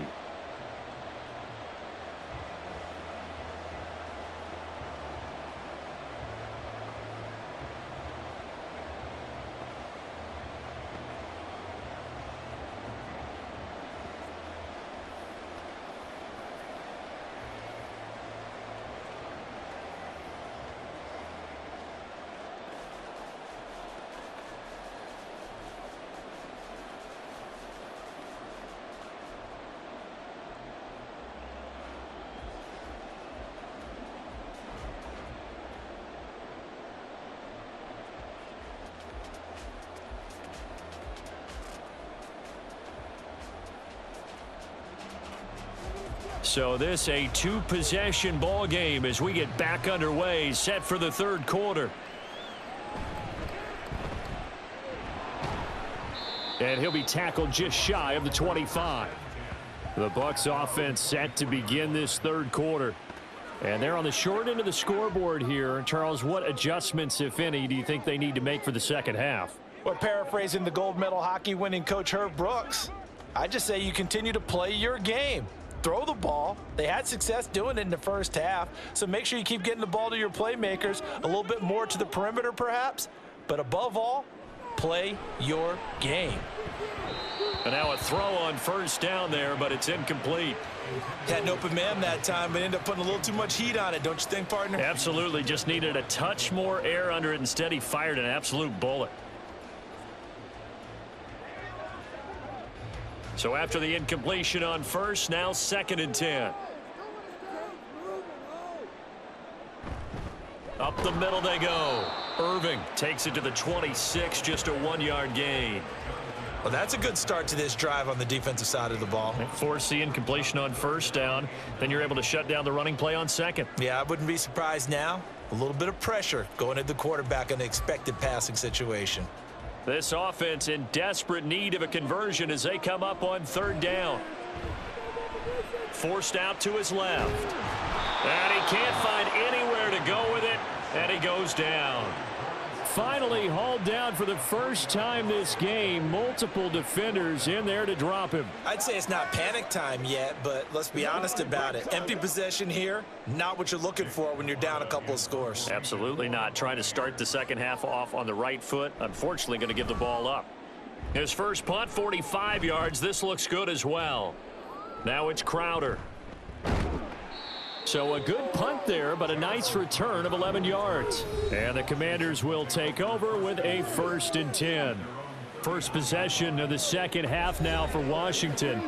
So this a 2-possession ball game as we get back underway, set for the third quarter. And he'll be tackled just shy of the 25. The Bucs offense set to begin this third quarter. And they're on the short end of the scoreboard here. Charles, what adjustments, if any, do you think they need to make for the second half? Well, paraphrasing the gold medal hockey winning coach Herb Brooks, I just say you continue to play your game. Throw the ball. They had success doing it in the first half, so make sure you keep getting the ball to your playmakers, a little bit more to the perimeter perhaps, but above all, play your game. And now a throw on first down there, but it's incomplete. Had an open man that time, but ended up putting a little too much heat on it, don't you think, partner? Absolutely. Just needed a touch more air under it. Instead, he fired an absolute bullet. So after the incompletion on first, now 2nd and 10. Up the middle they go. Irving takes it to the 26, just a 1-yard gain. Well, that's a good start to this drive on the defensive side of the ball. Force the incompletion on first down. Then you're able to shut down the running play on second. Yeah, I wouldn't be surprised now. A little bit of pressure going at the quarterback in an expected passing situation. This offense in desperate need of a conversion as they come up on 3rd down. Forced out to his left. And he can't find anywhere to go with it, and he goes down. Finally hauled down for the first time this game. Multiple defenders in there to drop him. I'd say it's not panic time yet, but let's be honest about it. Empty possession here, not what you're looking for when you're down a couple of scores. Absolutely not. Trying to start the second half off on the right foot. Unfortunately, going to give the ball up. His first punt, 45 yards. This looks good as well. Now it's Crowder. So a good punt there, but a nice return of 11 yards. And the Commanders will take over with a 1st and 10. First possession of the second half now for Washington.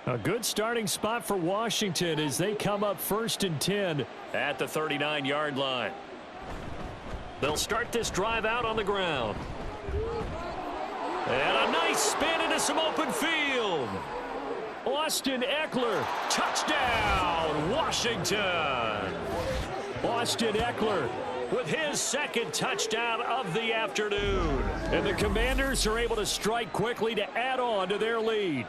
A good starting spot for Washington as they come up 1st and 10 at the 39-yard line. They'll start this drive out on the ground. And a nice spin into some open field. Austin Eckler, touchdown, Washington. Austin Eckler with his 2nd touchdown of the afternoon. And the Commanders are able to strike quickly to add on to their lead.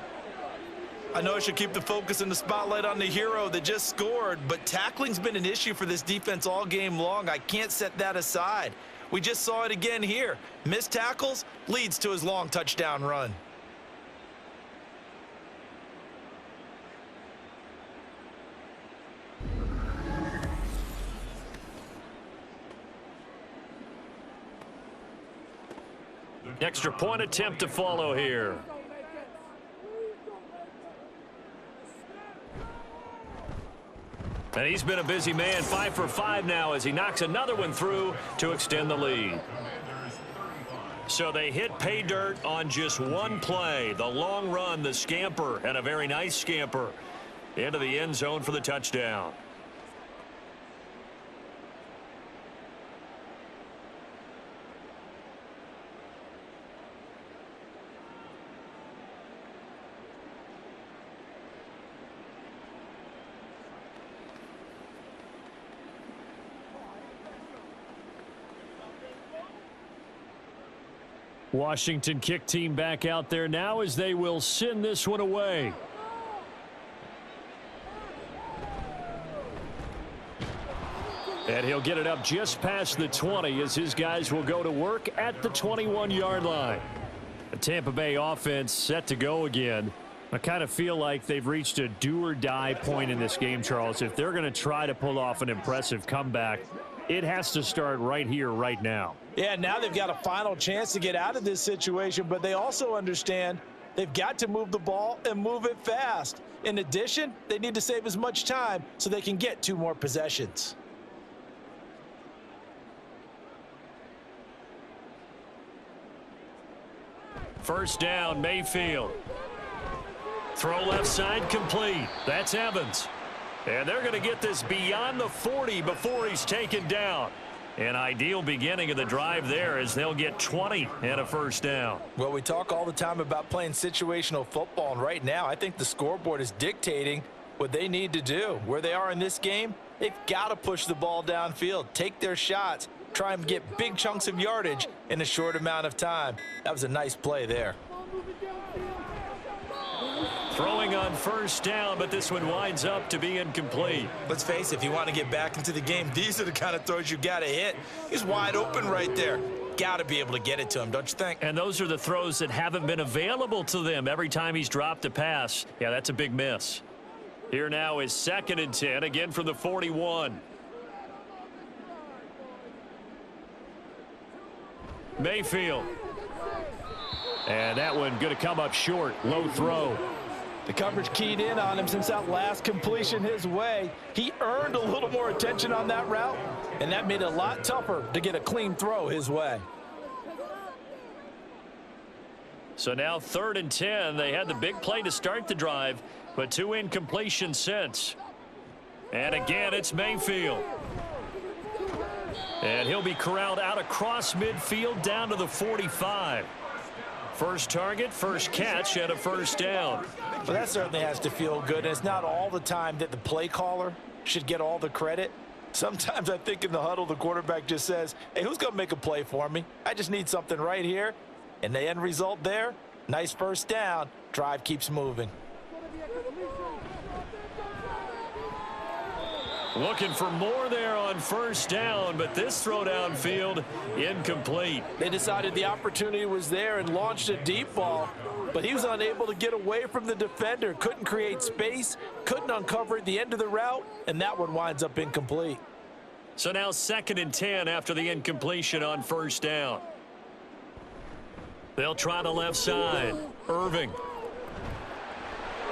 I know I should keep the focus and the spotlight on the hero that just scored, but tackling's been an issue for this defense all game long. I can't set that aside. We just saw it again here. Missed tackles leads to his long touchdown run. Extra point attempt to follow here. And he's been a busy man, 5 for 5 now as he knocks another one through to extend the lead. So they hit pay dirt on just one play. The long run, the scamper, and a very nice scamper into the end zone for the touchdown. Washington kick team back out there now as they will send this one away. And he'll get it up just past the 20 as his guys will go to work at the 21-yard line. The Tampa Bay offense set to go again. I kind of feel like they've reached a do-or-die point in this game, Charles. If they're going to try to pull off an impressive comeback, it has to start right here, right now. Yeah, now they've got a final chance to get out of this situation, but they also understand they've got to move the ball and move it fast. In addition, they need to save as much time so they can get 2 more possessions. First down, Mayfield. Throw left side complete. That's Evans. And they're going to get this beyond the 40 before he's taken down. An ideal beginning of the drive there as they'll get 20 and a first down. Well, we talk all the time about playing situational football, and right now I think the scoreboard is dictating what they need to do. Where they are in this game, they've got to push the ball downfield, take their shots, try and get big chunks of yardage in a short amount of time. That was a nice play there. Throwing on first down, but this one winds up to be incomplete. Let's face it, if you want to get back into the game, these are the kind of throws you got to hit. He's wide open right there. Got to be able to get it to him, don't you think? And those are the throws that haven't been available to them every time he's dropped a pass. Yeah, that's a big miss. Here now is 2nd and 10, again from the 41. Mayfield. And that one going to come up short. Low throw. The coverage keyed in on him since that last completion his way. He earned a little more attention on that route, and that made it a lot tougher to get a clean throw his way. So now 3rd and 10. They had the big play to start the drive, but 2 incompletions since. And again, it's Mayfield. And he'll be corralled out across midfield down to the 45. First target, first catch, and a first down. Well, that certainly has to feel good. And it's not all the time that the play caller should get all the credit. Sometimes I think in the huddle, the quarterback just says, hey, who's going to make a play for me? I just need something right here. And the end result there, nice first down. Drive keeps moving. Looking for more there on first down, but this throw downfield incomplete. They decided the opportunity was there and launched a deep ball, but he was unable to get away from the defender, couldn't create space, couldn't uncover at the end of the route, and that one winds up incomplete. So now 2nd and 10 after the incompletion on first down. They'll try the left side. Irving.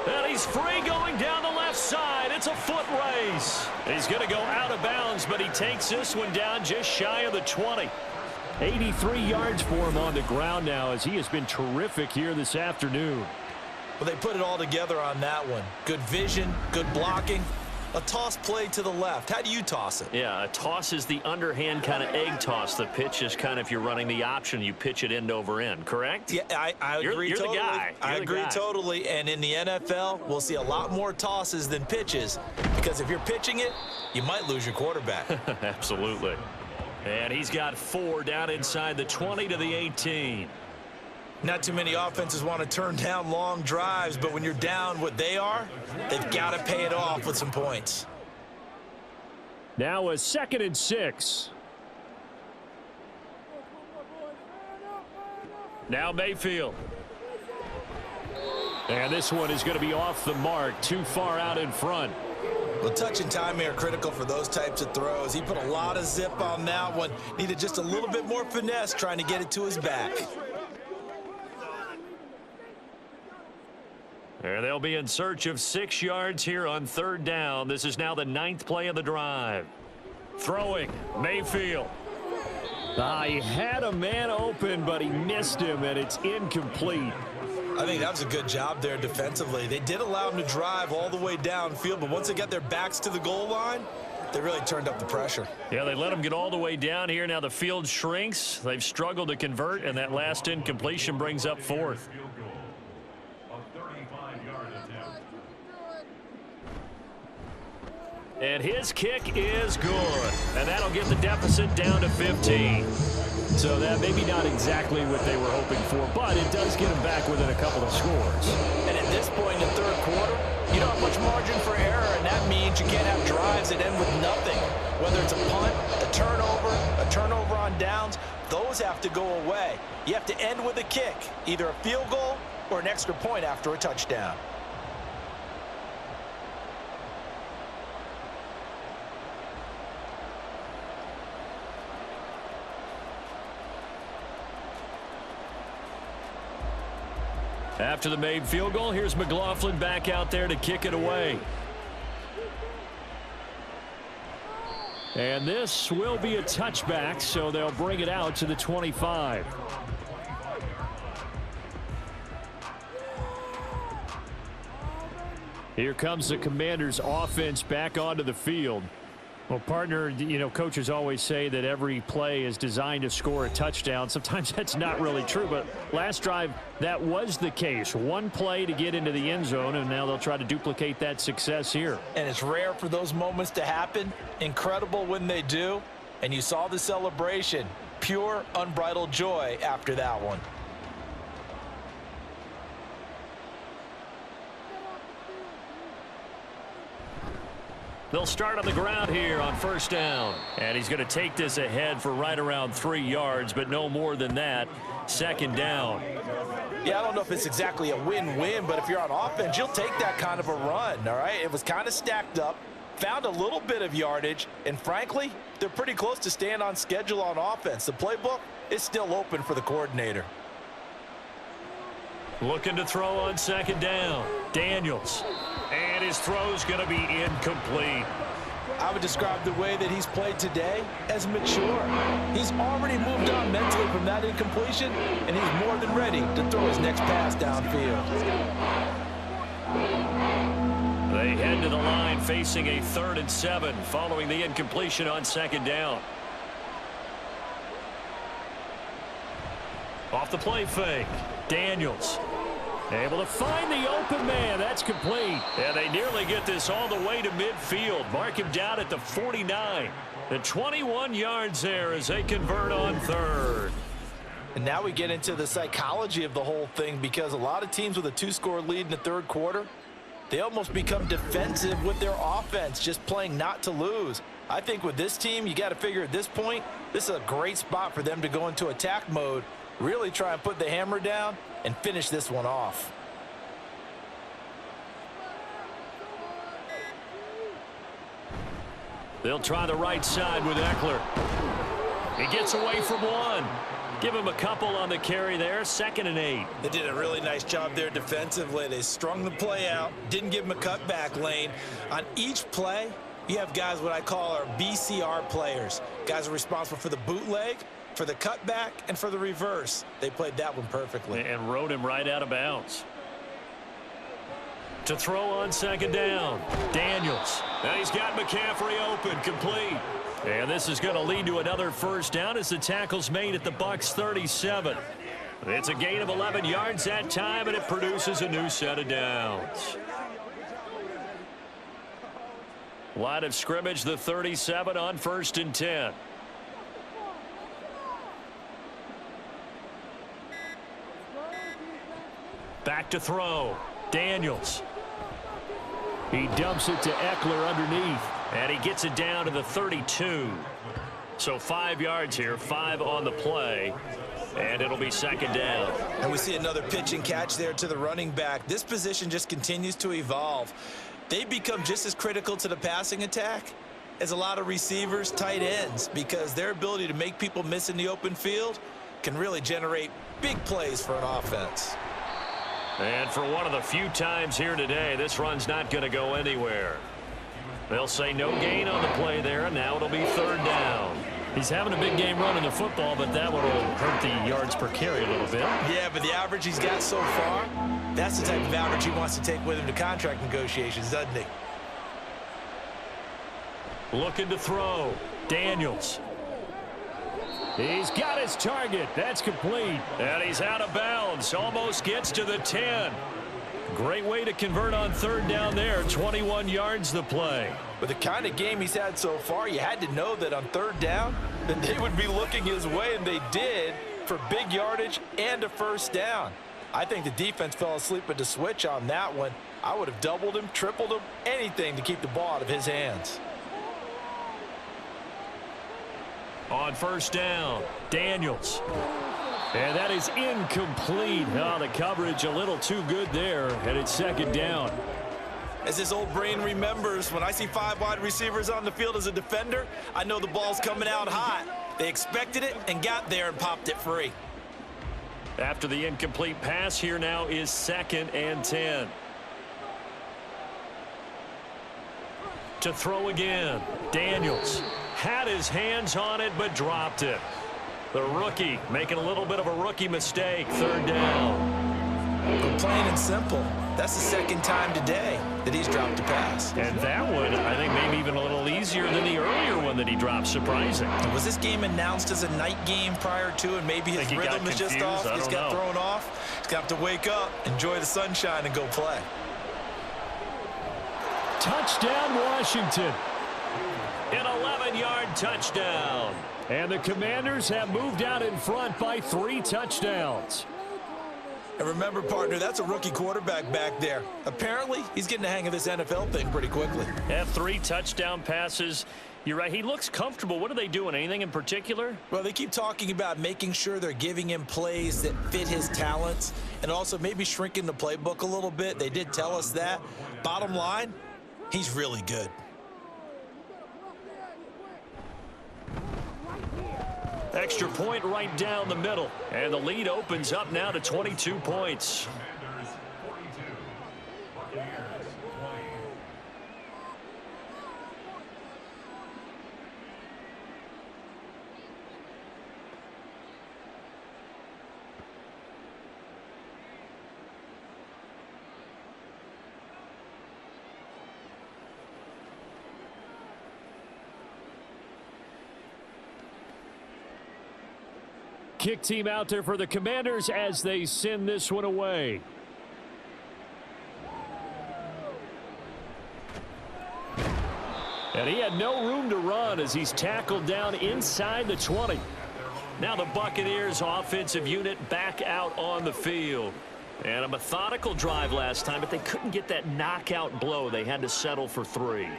And he's free going down the left side. It's a foot race. He's going to go out of bounds, but he takes this one down just shy of the 20. 83 yards for him on the ground now as he has been terrific here this afternoon. Well, they put it all together on that one. Good vision, good blocking. A toss play to the left. How do you toss it? Yeah, a toss is the underhand kind of egg toss. The pitch is kind of, if you're running the option, you pitch it end over end, correct? Yeah, I agree you're totally. The guy. I agree totally. And in the NFL, we'll see a lot more tosses than pitches because if you're pitching it, you might lose your quarterback. Absolutely. And he's got 4 down inside the 20 to the 18. Not too many offenses want to turn down long drives, but when you're down what they are, they've got to pay it off with some points. Now a 2nd and 6. Now Mayfield. And this one is going to be off the mark, too far out in front. Well, touch and timing are critical for those types of throws. He put a lot of zip on that one. Needed just a little bit more finesse trying to get it to his back. And they'll be in search of 6 yards here on 3rd down. This is now the 9th play of the drive. Throwing, Mayfield. He had a man open, but he missed him, and it's incomplete. I think that was a good job there defensively. They did allow him to drive all the way downfield, but once they got their backs to the goal line, they really turned up the pressure. Yeah, they let him get all the way down here. Now the field shrinks. They've struggled to convert, and that last incompletion brings up 4th. And his kick is good. And that'll get the deficit down to 15. So that maybe not exactly what they were hoping for, but it does get them back within a couple of scores. And at this point in the third quarter, you don't have much margin for error, and that means you can't have drives that end with nothing. Whether it's a punt, a turnover on downs, those have to go away. You have to end with a kick, either a field goal or an extra point after a touchdown. After the made field goal, here's McLaughlin back out there to kick it away. And this will be a touchback, so they'll bring it out to the 25. Here comes the Commanders' offense back onto the field. Well, partner, you know, coaches always say that every play is designed to score a touchdown. Sometimes that's not really true, but last drive, that was the case. One play to get into the end zone, and now they'll try to duplicate that success here. And it's rare for those moments to happen. Incredible when they do. And you saw the celebration. Pure, unbridled joy after that one. They'll start on the ground here on first down. And he's going to take this ahead for right around 3 yards, but no more than that. Second down. Yeah, I don't know if it's exactly a win-win, but if you're on offense, you'll take that kind of a run, all right? It was kind of stacked up, found a little bit of yardage, and frankly, they're pretty close to staying on schedule on offense. The playbook is still open for the coordinator. Looking to throw on second down. Daniels. And his throw's going to be incomplete. I would describe the way that he's played today as mature. He's already moved on mentally from that incompletion, and he's more than ready to throw his next pass downfield. They head to the line facing a 3rd and 7 following the incompletion on second down. Off the play fake. Daniels. Able to find the open man. That's complete. And they nearly get this all the way to midfield. Mark him down at the 49. The 21 yards there as they convert on third. And now we get into the psychology of the whole thing, because a lot of teams with a 2-score lead in the third quarter, they almost become defensive with their offense, just playing not to lose. I think with this team, you got to figure at this point, this is a great spot for them to go into attack mode, really try and put the hammer down and finish this one off. They'll try the right side with Eckler. He gets away from one. Give him a couple on the carry there. 2nd and 8. They did a really nice job there defensively. They strung the play out, didn't give him a cutback lane. On each play, you have guys what I call our BCR players. Guys are responsible for the bootleg, for the cutback, and for the reverse. They played that one perfectly. And rode him right out of bounds. To throw on second down. Daniels. And he's got McCaffrey open, complete. And this is going to lead to another first down as the tackle's made at the Bucs 37. It's a gain of 11 yards that time, and it produces a new set of downs. Line of scrimmage, the 37 on 1st and 10. Back to throw. Daniels. He dumps it to Eckler underneath. And he gets it down to the 32. So 5 yards here, 5 on the play. And it'll be second down. And we see another pitch and catch there to the running back. This position just continues to evolve. They become just as critical to the passing attack as a lot of receivers, tight ends, because their ability to make people miss in the open field can really generate big plays for an offense. And for one of the few times here today, this run's not going to go anywhere. They'll say no gain on the play there, and now it'll be 3rd down. He's having a big game running the football, but that one will hurt the yards per carry a little bit. Yeah, but the average he's got so far, that's the type of average he wants to take with him to contract negotiations, doesn't he? Looking to throw. Daniels. He's got his target. That's complete. And he's out of bounds. Almost gets to the 10. Great way to convert on 3rd down there. 21 yards the play. With the kind of game he's had so far, you had to know that on 3rd down, then they would be looking his way, and they did, for big yardage and a first down. I think the defense fell asleep at the switch on that one. I would have doubled him, tripled him, anything to keep the ball out of his hands. On first down, Daniels. And that is incomplete. Oh, the coverage a little too good there, and it's second down. As his old brain remembers, when I see 5 wide receivers on the field as a defender, I know the ball's coming out hot. They expected it and got there and popped it free. After the incomplete pass, here now is 2nd and 10. To throw again, Daniels had his hands on it but dropped it. The rookie making a little bit of a rookie mistake. 3rd down. But plain and simple, that's the 2nd time today that he's dropped a pass. And that one, I think, maybe even a little easier than the earlier one that he dropped. Surprising. Was this game announced as a night game prior to, and maybe his rhythm is just off? He's got thrown off. He's got to wake up, enjoy the sunshine, and go play. Touchdown, Washington. An 11-yard touchdown. And the Commanders have moved out in front by 3 touchdowns. And remember, partner, that's a rookie quarterback back there. Apparently, he's getting the hang of this NFL thing pretty quickly. Have 3 touchdown passes. You're right. He looks comfortable. What are they doing? Anything in particular? Well, they keep talking about making sure they're giving him plays that fit his talents and also maybe shrinking the playbook a little bit. They did tell us that. Bottom line, he's really good. Extra point right down the middle. And the lead opens up now to 22 points. Kick team out there for the Commanders as they send this one away. And he had no room to run as he's tackled down inside the 20. Now the Buccaneers offensive unit back out on the field. And a methodical drive last time, but they couldn't get that knockout blow. They had to settle for 3.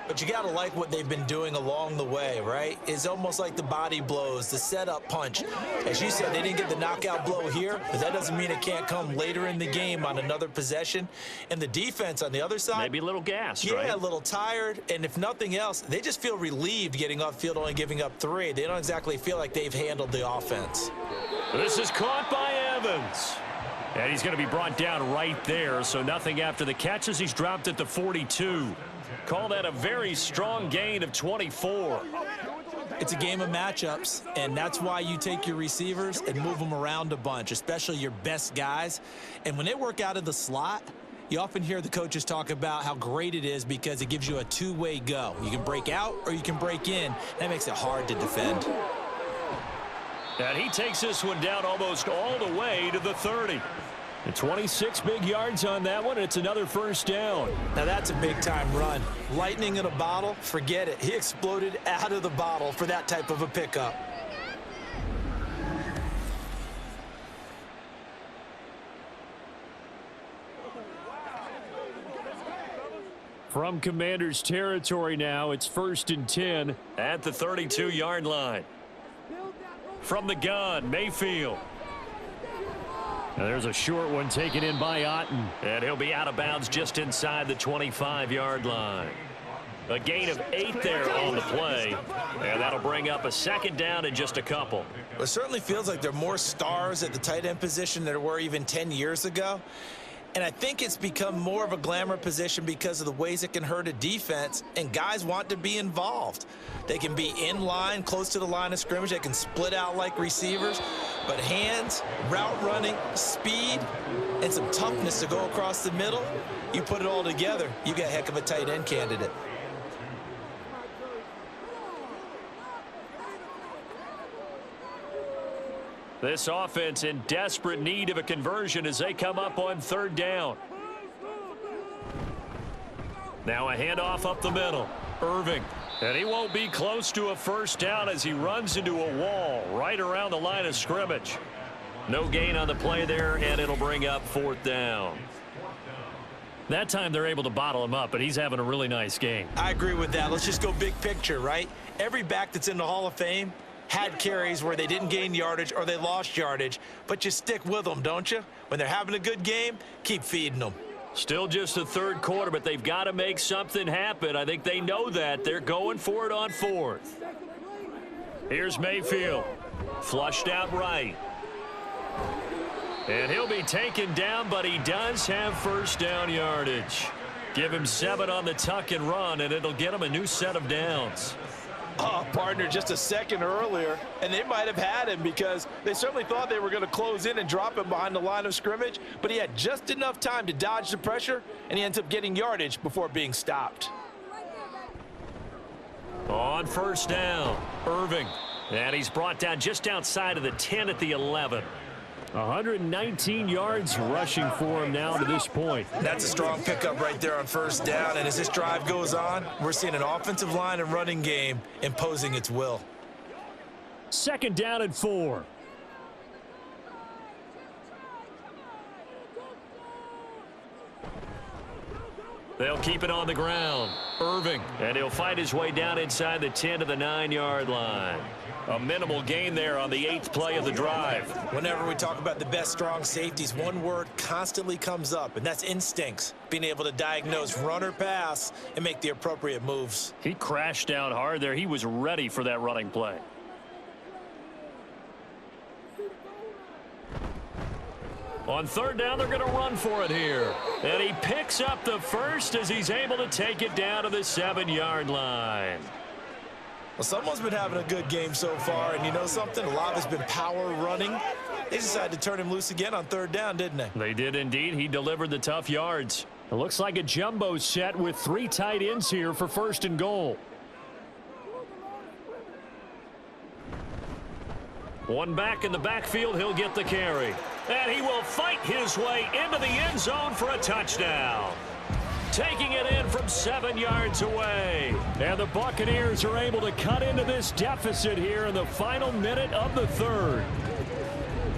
But you got to like what they've been doing along the way, right? It's almost like the body blows, the setup punch. As you said, they didn't get the knockout blow here, but that doesn't mean it can't come later in the game on another possession. And the defense on the other side, maybe a little gassed, right? Yeah, a little tired. And if nothing else, they just feel relieved getting off field, only giving up 3. They don't exactly feel like they've handled the offense. This is caught by Evans. And he's going to be brought down right there, so nothing after the catch as he's dropped at the 42. Call that a very strong gain of 24. It's a game of matchups, and that's why you take your receivers and move them around a bunch, especially your best guys. And when they work out of the slot, you often hear the coaches talk about how great it is because it gives you a two-way go. You can break out or you can break in. That makes it hard to defend. And he takes this one down almost all the way to the 30. And 26 big yards on that one. It's another first down. Now that's a big-time run. Lightning in a bottle, forget it. He exploded out of the bottle for that type of a pickup. From Commanders territory now, it's 1st and 10 at the 32-yard line. From the gun, Mayfield. Now there's a short one taken in by Otten. And he'll be out of bounds just inside the 25-yard line. A gain of 8 there on the play. And that'll bring up a 2nd down in just a couple. Well, it certainly feels like there are more stars at the tight end position than there were even 10 years ago. And I think it's become more of a glamour position because of the ways it can hurt a defense, and guys want to be involved. They can be in line, close to the line of scrimmage. They can split out like receivers. But hands, route running, speed, and some toughness to go across the middle, you put it all together, you got a heck of a tight end candidate. This offense in desperate need of a conversion as they come up on 3rd down. Now a handoff up the middle. Irving And he won't be close to a first down as he runs into a wall right around the line of scrimmage. No gain on the play there, and it'll bring up 4th down. That time they're able to bottle him up, but he's having a really nice game. I agree with that. Let's just go big picture, right? Every back that's in the Hall of Fame had carries where they didn't gain yardage or they lost yardage, but you stick with them, don't you? When they're having a good game, keep feeding them. Still just the 3rd quarter, but they've got to make something happen. I think they know that. They're going for it on 4th. Here's Mayfield. Flushed out right. And he'll be taken down, but he does have first down yardage. Give him 7 on the tuck and run, and it'll get him a new set of downs. Oh, partner, just a second earlier, and they might have had him because they certainly thought they were going to close in and drop him behind the line of scrimmage, but he had just enough time to dodge the pressure, and he ends up getting yardage before being stopped. On first down, Irving. And he's brought down just outside of the 10 at the 11. 119 yards rushing for him now to this point. That's a strong pickup right there on first down, and as this drive goes on, we're seeing an offensive line and running game imposing its will. 2nd down and 4. They'll keep it on the ground. Irving, and he'll fight his way down inside the 10 to the 9-yard line. A minimal gain there on the 8th play of the drive. Whenever we talk about the best strong safeties, one word constantly comes up, and that's instincts. Being able to diagnose run or pass and make the appropriate moves. He crashed down hard there. He was ready for that running play. On 3rd down, they're going to run for it here. And he picks up the first as he's able to take it down to the 7-yard line. Well, someone's been having a good game so far, and you know something? A lot of it's been power running. They decided to turn him loose again on 3rd down, didn't they? They did indeed. He delivered the tough yards. It looks like a jumbo set with 3 tight ends here for 1st and goal. One back in the backfield, he'll get the carry. And he will fight his way into the end zone for a touchdown. Taking it in from 7 yards away. And the Buccaneers are able to cut into this deficit here in the final minute of the 3rd.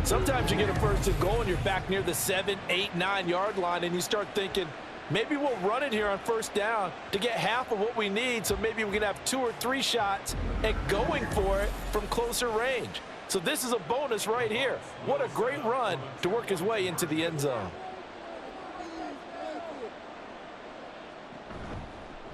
Sometimes you get a 1st and goal and you're back near the 7, 8, 9-yard line, and you start thinking, maybe we'll run it here on 1st down to get half of what we need, so maybe we can have 2 or 3 shots at going for it from closer range. So this is a bonus right here. What a great run to work his way into the end zone.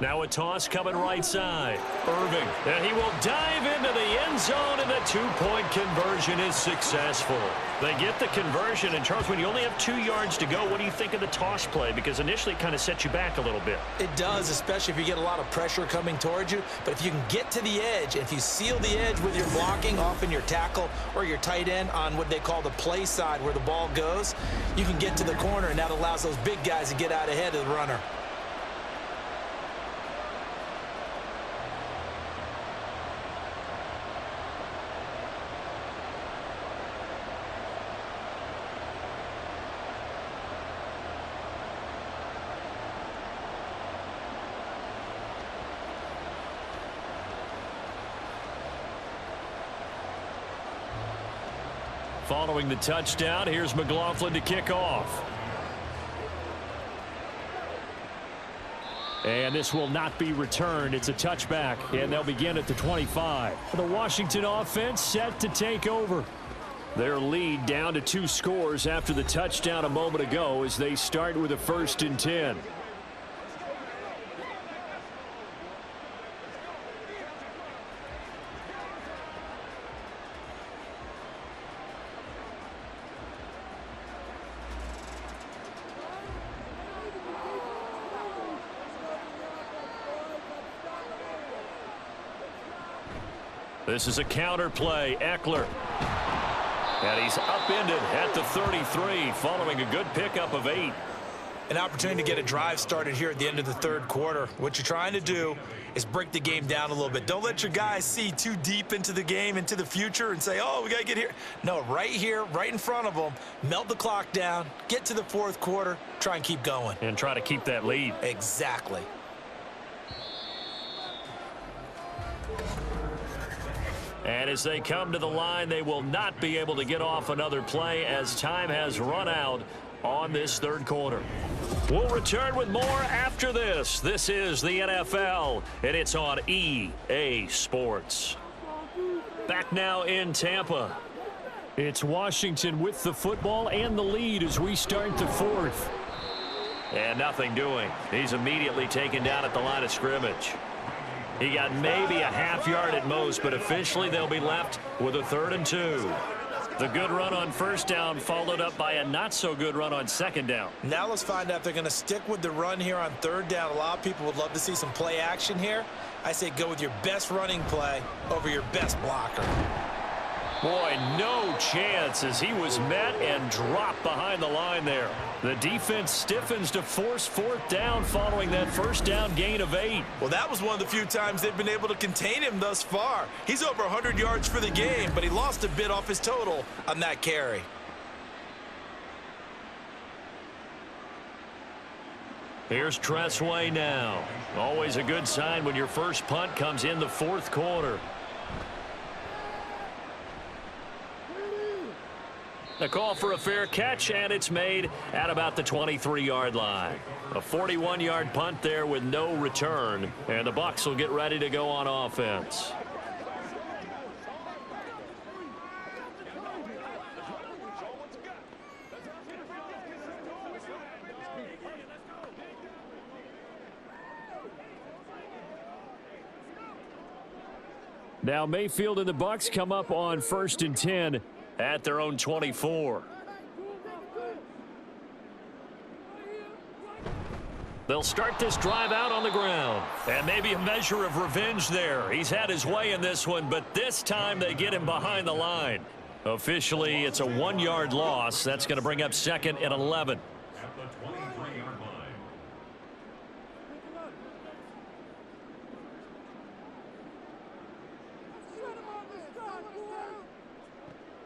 Now a toss coming right side. Irving, and he will dive into the end zone, and the 2-point conversion is successful. They get the conversion, and Charles, when you only have 2 yards to go, what do you think of the toss play? Because initially it kind of sets you back a little bit. It does, especially if you get a lot of pressure coming towards you. But if you can get to the edge, if you seal the edge with your blocking, often your tackle or your tight end on what they call the play side where the ball goes, you can get to the corner, and that allows those big guys to get out ahead of the runner. Following the touchdown, here's McLaughlin to kick off. And this will not be returned. It's a touchback, and they'll begin at the 25. The Washington offense set to take over. Their lead down to 2 scores after the touchdown a moment ago as they start with a 1st and 10. This is a counter play. Eckler. And he's upended at the 33 following a good pickup of 8. An opportunity to get a drive started here at the end of the 3rd quarter. What you're trying to do is break the game down a little bit. Don't let your guys see too deep into the game, into the future, and say, oh, we got to get here. No, right here, right in front of them, melt the clock down, get to the 4th quarter, try and keep going. And try to keep that lead. Exactly. And as they come to the line, they will not be able to get off another play as time has run out on this third quarter. We'll return with more after this. This is the NFL, and it's on EA Sports. Back now in Tampa. It's Washington with the football and the lead as we start the fourth. And nothing doing. He's immediately taken down at the line of scrimmage. He got maybe a half yard at most, but officially they'll be left with a 3rd and 2. The good run on first down followed up by a not-so-good run on second down. Now let's find out if they're going to stick with the run here on 3rd down. A lot of people would love to see some play action here. I say go with your best running play over your best blocker. Boy, no chance as he was met and dropped behind the line there. The defense stiffens to force 4th down following that first down gain of 8. Well, that was one of the few times they've been able to contain him thus far. He's over 100 yards for the game, but he lost a bit off his total on that carry. Here's Tressway now. Always a good sign when your first punt comes in the 4th quarter. The call for a fair catch, and it's made at about the 23-yard line. A 41-yard punt there with no return, and the Bucs will get ready to go on offense. Now Mayfield and the Bucs come up on 1st and 10. At their own 24. They'll start this drive out on the ground. And maybe a measure of revenge there. He's had his way in this one, but this time they get him behind the line. Officially, it's a 1-yard loss. That's going to bring up 2nd and 11.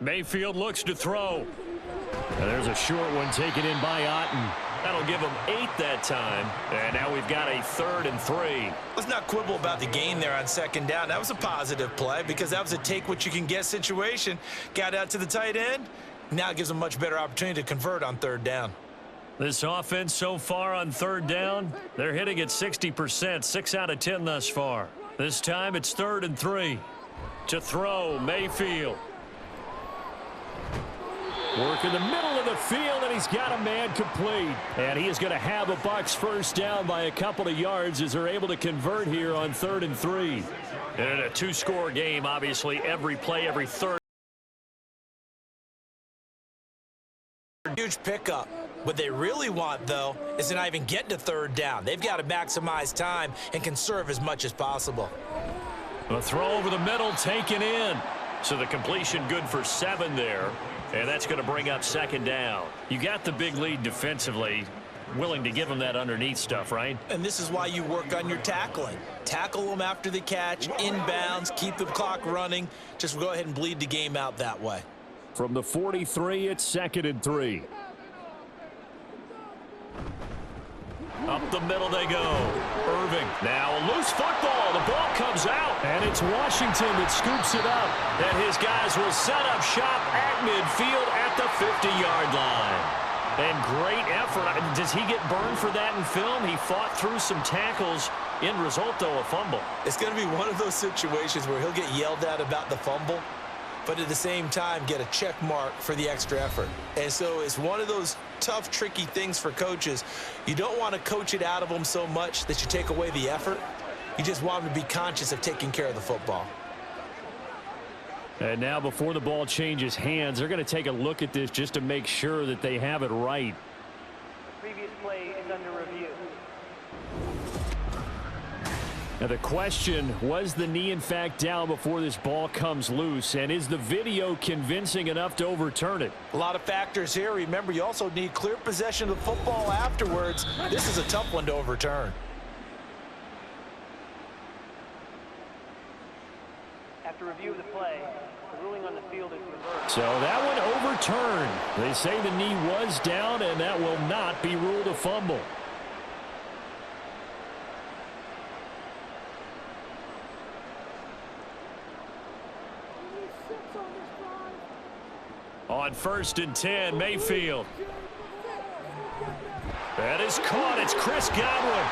Mayfield looks to throw. And there's a short one taken in by Otten. That'll give him 8 that time. And now we've got a 3rd and 3. Let's not quibble about the gain there on 2nd down. That was a positive play because that was a take-what-you-can-get situation. Got out to the tight end. Now it gives them a much better opportunity to convert on 3rd down. This offense so far on 3rd down, they're hitting at 60%, 6 out of 10 thus far. This time it's 3rd and 3. To throw, Mayfield. Work in the middle of the field, and he's got a man complete. And he is going to have a Bucs first down by a couple of yards as they're able to convert here on 3rd and 3. And a 2-score game, obviously, every play, every third. Huge pickup. What they really want, though, is to not even get to 3rd down. They've got to maximize time and conserve as much as possible. A throw over the middle taken in. So the completion good for 7 there. And that's going to bring up 2nd down. You got the big lead defensively. Willing to give them that underneath stuff, right? And this is why you work on your tackling. Tackle them after the catch, inbounds, keep the clock running. Just go ahead and bleed the game out that way. From the 43, it's 2nd and 3. Up the middle they go. Irving. Now a loose football. The ball comes out. And it's Washington that scoops it up. And his guys will set up shop at midfield at the 50-yard line. And great effort. Does he get burned for that in film? He fought through some tackles. End result, though, a fumble. It's going to be one of those situations where he'll get yelled at about the fumble, but at the same time get a check mark for the extra effort. And so it's one of those tough, tricky things for coaches. You don't want to coach it out of them so much that you take away the effort. You just want them to be conscious of taking care of the football. And now before the ball changes hands, they're going to take a look at this just to make sure that they have it right. The previous play is under review. Now the question, was the knee in fact down before this ball comes loose? And is the video convincing enough to overturn it? A lot of factors here. Remember, you also need clear possession of the football afterwards. This is a tough one to overturn. After review of the play, the ruling on the field is reversed. So that one overturned. They say the knee was down, and that will not be ruled a fumble. On 1st and 10, Mayfield. That is caught. It's Chris Godwin.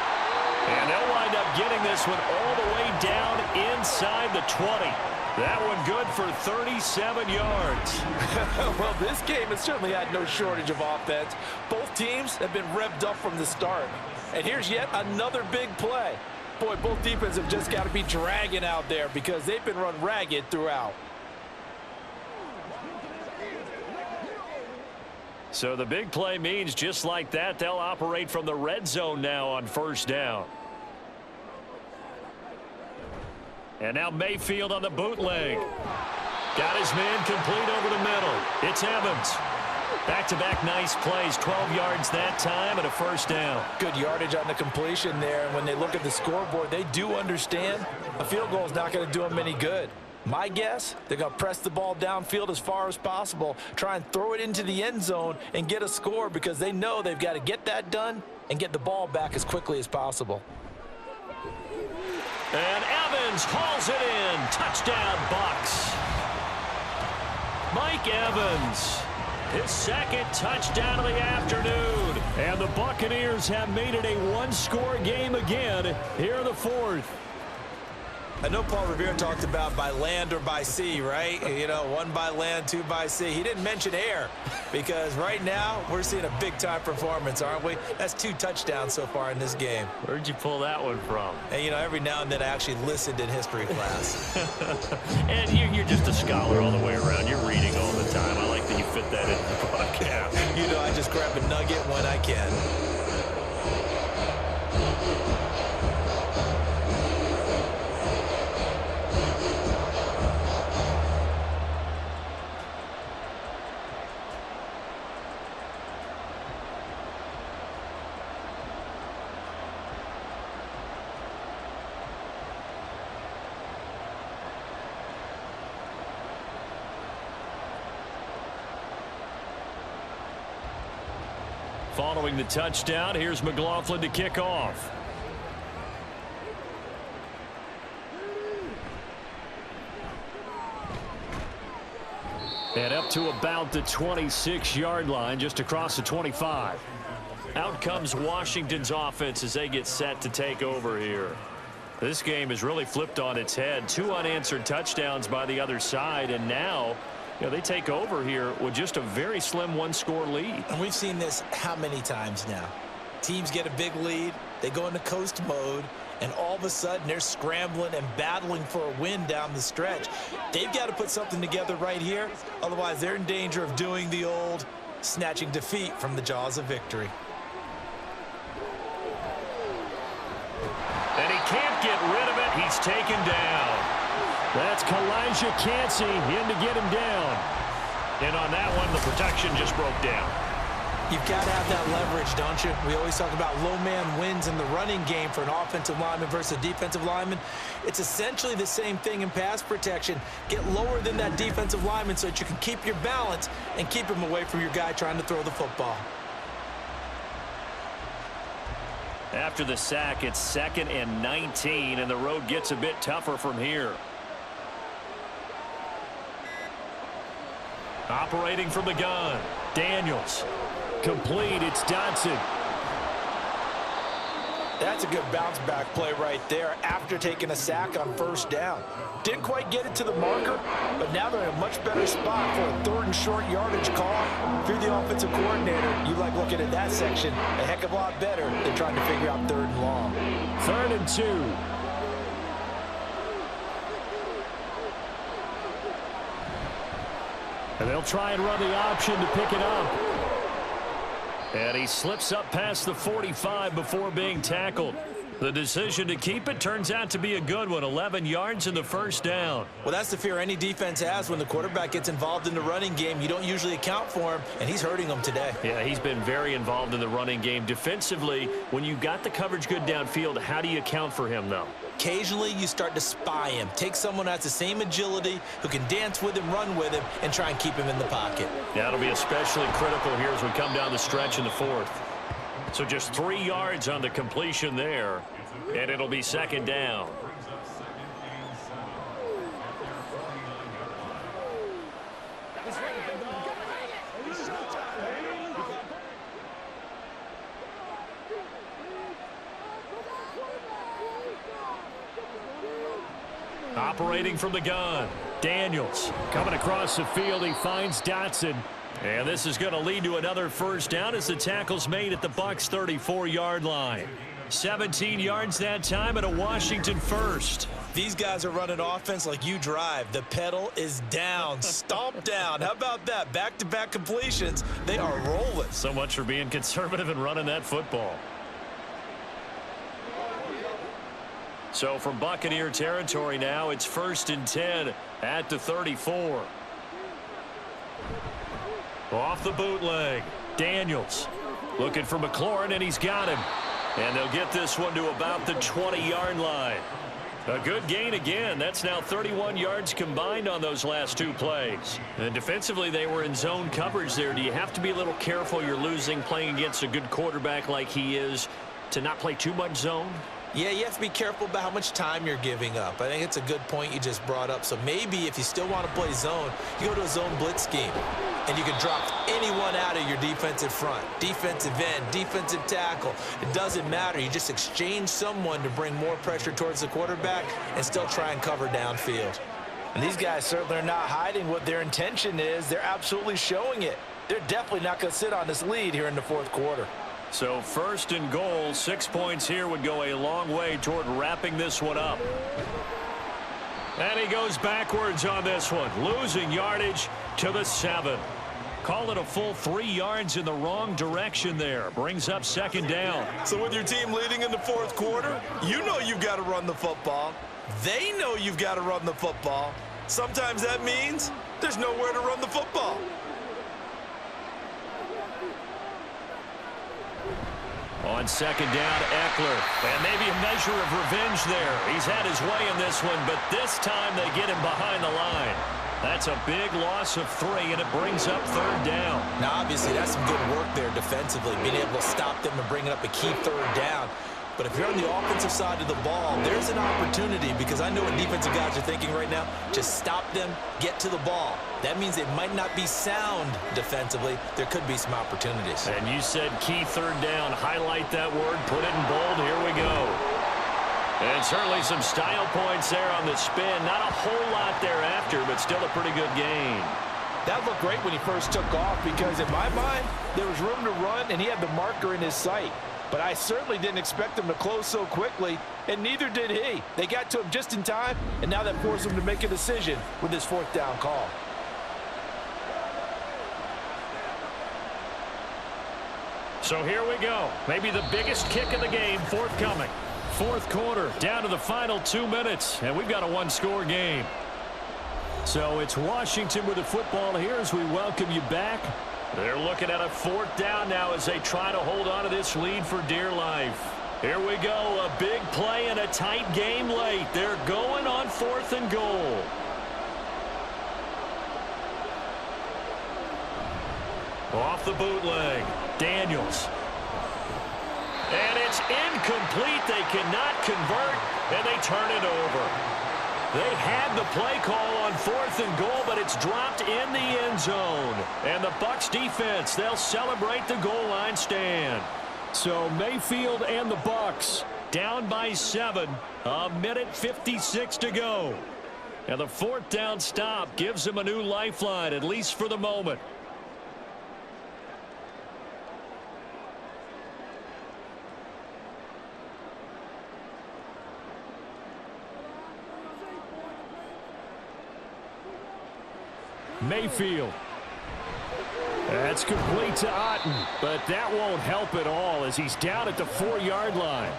And they'll wind up getting this one all the way down inside the 20. That one good for 37 yards. Well, this game has certainly had no shortage of offense. Both teams have been revved up from the start. And here's yet another big play. Boy, both defenses have just got to be dragging out there because they've been run ragged throughout. So the big play means just like that, they'll operate from the red zone now on 1st down. And now Mayfield on the bootleg. Got his man complete over the middle. It's Evans. Back-to-back nice plays, 12 yards that time and a 1st down. Good yardage on the completion there. And when they look at the scoreboard, they do understand a field goal is not going to do them any good. My guess, they're going to press the ball downfield as far as possible, try and throw it into the end zone and get a score because they know they've got to get that done and get the ball back as quickly as possible. And Evans hauls it in. Touchdown, Bucs. Mike Evans, his 2nd touchdown of the afternoon. And the Buccaneers have made it a one-score game again here in the 4th. I know Paul Revere talked about by land or by sea, right? You know, 1 by land, 2 by sea. He didn't mention air because right now we're seeing a big-time performance, aren't we? That's 2 touchdowns so far in this game. Where'd you pull that one from? And, you know, every now and then I actually listened in history class. And you're just a scholar all the way around. You're reading all the time. I like that you fit that in the podcast. You know, I just grab a nugget when I can. Following the touchdown, here's McLaughlin to kick off. And up to about the 26-yard line, just across the 25. Out comes Washington's offense as they get set to take over here. This game is really flipped on its head. 2 unanswered touchdowns by the other side, and now they take over here with just a very slim 1-score lead. And we've seen this how many times now? Teams get a big lead, they go into coast mode, and all of a sudden they're scrambling and battling for a win down the stretch. They've got to put something together right here, otherwise they're in danger of doing the old snatching defeat from the jaws of victory. And he can't get rid of it. He's taken down. That's Kalijah Cansey in to get him down. And on that one, the protection just broke down. You've got to have that leverage, don't you? We always talk about low man wins in the running game for an offensive lineman versus a defensive lineman. It's essentially the same thing in pass protection. Get lower than that defensive lineman so that you can keep your balance and keep him away from your guy trying to throw the football. After the sack, it's 2nd and 19, and the road gets a bit tougher from here. Operating from the gun, Daniels. Complete, it's Dotson. That's a good bounce back play right there after taking a sack on 1st down. Didn't quite get it to the marker, but now they're in a much better spot for a 3rd and short yardage call. If you're the offensive coordinator, you like looking at that section a heck of a lot better than trying to figure out 3rd and long. 3rd and 2. And they'll try and run the option to pick it up. And he slips up past the 45 before being tackled. The decision to keep it turns out to be a good one. 11 yards in the 1st down. Well, that's the fear any defense has when the quarterback gets involved in the running game. You don't usually account for him, and he's hurting them today. Yeah, he's been very involved in the running game. Defensively, when you got the coverage good downfield, how do you account for him, though? Occasionally, you start to spy him. Take someone who has the same agility, who can dance with him, run with him, and try and keep him in the pocket. That'll be especially critical here as we come down the stretch in the 4th. So just 3 yards on the completion there, and it'll be 2nd down. Operating from the gun, Daniels coming across the field. He finds Dotson. And this is going to lead to another first down as the tackle's made at the Bucs 34-yard line. 17 yards that time and a Washington first. These guys are running offense like you drive. The pedal is down, stomp down. How about that? Back-to-back completions. They are rolling. So much for being conservative and running that football. So from Buccaneer territory now, it's 1st and 10 at the 34. Off the bootleg, Daniels looking for McLaurin, and he's got him. And they'll get this one to about the 20-yard line. A good gain again. That's now 31 yards combined on those last two plays. And defensively, they were in zone coverage there. Do you have to be a little careful? You're losing playing against a good quarterback like he is to not play too much zone? Yeah, you have to be careful about how much time you're giving up. I think it's a good point you just brought up. So maybe if you still want to play zone, you go to a zone blitz scheme. And you can drop anyone out of your defensive front. Defensive end, defensive tackle. It doesn't matter. You just exchange someone to bring more pressure towards the quarterback and still try and cover downfield. And these guys certainly are not hiding what their intention is. They're absolutely showing it. They're definitely not going to sit on this lead here in the fourth quarter. So 1st and goal, 6 points here would go a long way toward wrapping this one up. And he goes backwards on this one, losing yardage to the 7. Call it a full 3 yards in the wrong direction there. Brings up 2nd down. So with your team leading in the fourth quarter, you know you've got to run the football. They know you've got to run the football. Sometimes that means there's nowhere to run the football. On 2nd down, Eckler. And maybe a measure of revenge there. He's had his way in this one, but this time they get him behind the line. That's a big loss of 3, and it brings up 3rd down. Now, obviously, that's some good work there defensively, being able to stop them and bringing up a key 3rd down. But if you're on the offensive side of the ball, there's an opportunity, because I know what defensive guys are thinking right now. Just stop them, get to the ball. That means it might not be sound defensively. There could be some opportunities. And you said key 3rd down. Highlight that word. Put it in bold. Here we go. And certainly some style points there on the spin. Not a whole lot thereafter, but still a pretty good gain. That looked great when he first took off, because in my mind, there was room to run, and he had the marker in his sight. But I certainly didn't expect him to close so quickly, and neither did he. They got to him just in time, and now that forced him to make a decision with his 4th down call. So here we go. Maybe the biggest kick of the game forthcoming. 4th quarter, down to the final 2 minutes, and we've got a 1-score game. So it's Washington with the football here as we welcome you back. They're looking at a 4th down now as they try to hold on to this lead for dear life. Here we go, a big play and a tight game late. They're going on 4th and goal. Off the bootleg, Daniels. And it's incomplete. They cannot convert, and they turn it over. They had the play call on 4th and goal, but it's dropped in the end zone. And the Bucs defense, they'll celebrate the goal line stand. So Mayfield and the Bucs down by 7. A minute 56 to go. And the 4th down stop gives them a new lifeline, at least for the moment. Mayfield. That's complete to Otten, but that won't help at all as he's down at the 4-yard line.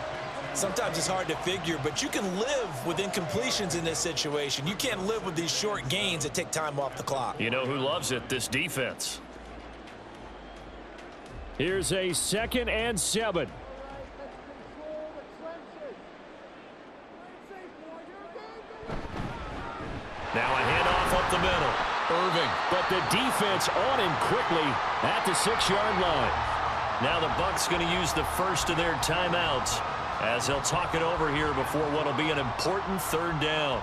Sometimes it's hard to figure, but you can live with incompletions in this situation. You can't live with these short gains that take time off the clock. You know who loves it? This defense. Here's a 2nd and 7. Now a handoff up the middle. Irving, but the defense on him quickly at the 6-yard line. Now the Bucs going to use the first of their timeouts as they'll talk it over here before what will be an important 3rd down.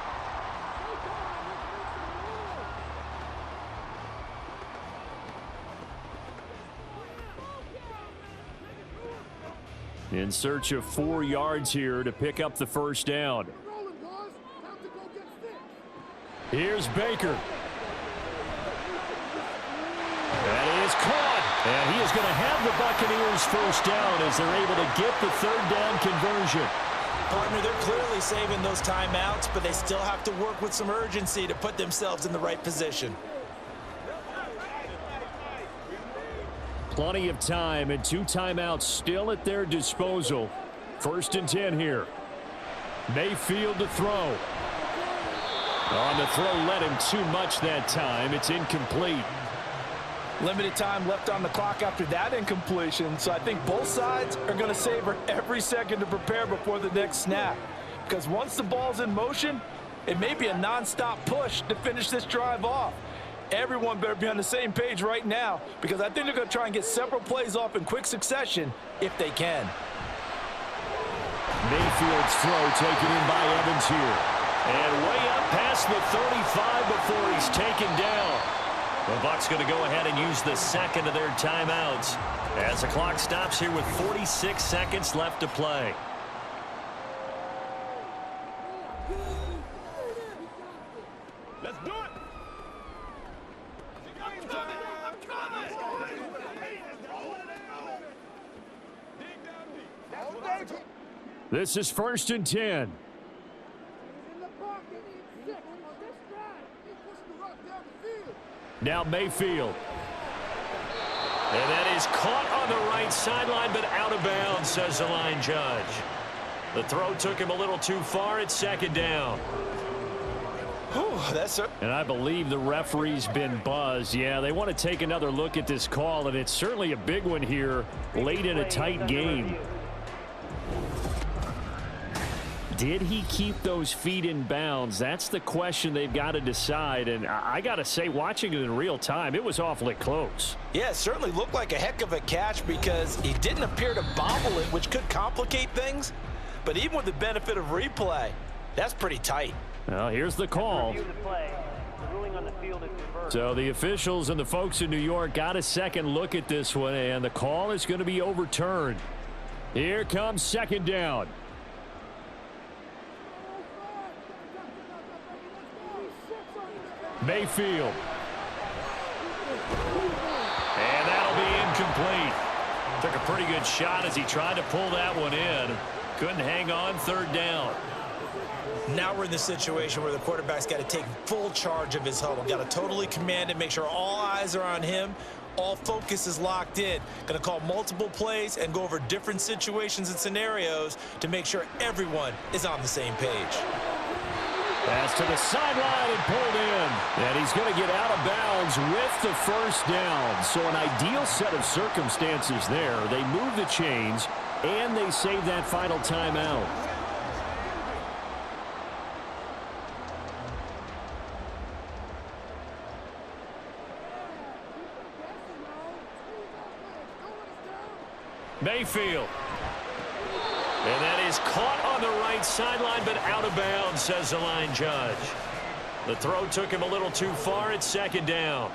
In search of 4 yards here to pick up the 1st down. Here's Baker. That is caught. And he is going to have the Buccaneers first down as they're able to get the third down conversion. Partner, they're clearly saving those timeouts, but they still have to work with some urgency to put themselves in the right position. Plenty of time and 2 timeouts still at their disposal. 1st and 10 here. Mayfield to throw. On the throw, led him too much that time. It's incomplete. Limited time left on the clock after that incompletion, so I think both sides are going to savor every second to prepare before the next snap. Because once the ball's in motion, it may be a non-stop push to finish this drive off. Everyone better be on the same page right now, because I think they're going to try and get several plays off in quick succession if they can. Mayfield's throw taken in by Evans here. And way up past the 35 before he's taken down. The Bucs going to go ahead and use the second of their timeouts as the clock stops here with 46 seconds left to play. Let's do it. This is 1st and 10. Now Mayfield. And that is caught on the right sideline, but out of bounds, says the line judge. The throw took him a little too far. It's 2nd down. And I believe the referee's been buzzed. Yeah, they want to take another look at this call, and it's certainly a big one here late in a tight game. Did he keep those feet in bounds? That's the question they've got to decide. And I got to say, watching it in real time, it was awfully close. Yeah, it certainly looked like a heck of a catch because he didn't appear to bobble it, which could complicate things. But even with the benefit of replay, that's pretty tight. Well, here's the call. So the officials and the folks in New York got a second look at this one, and the call is going to be overturned. Here comes 2nd down. Mayfield. And that'll be incomplete. Took a pretty good shot as he tried to pull that one in. Couldn't hang on 3rd down. Now we're in the situation where the quarterback's got to take full charge of his huddle. Got to totally command it, make sure all eyes are on him. All focus is locked in. Going to call multiple plays and go over different situations and scenarios to make sure everyone is on the same page. Pass to the sideline and pulled in. And he's going to get out of bounds with the 1st down. So an ideal set of circumstances there. They move the chains, and they save that final timeout. Mayfield. And that is caught on the right sideline, but out of bounds, says the line judge. The throw took him a little too far. It's 2nd down.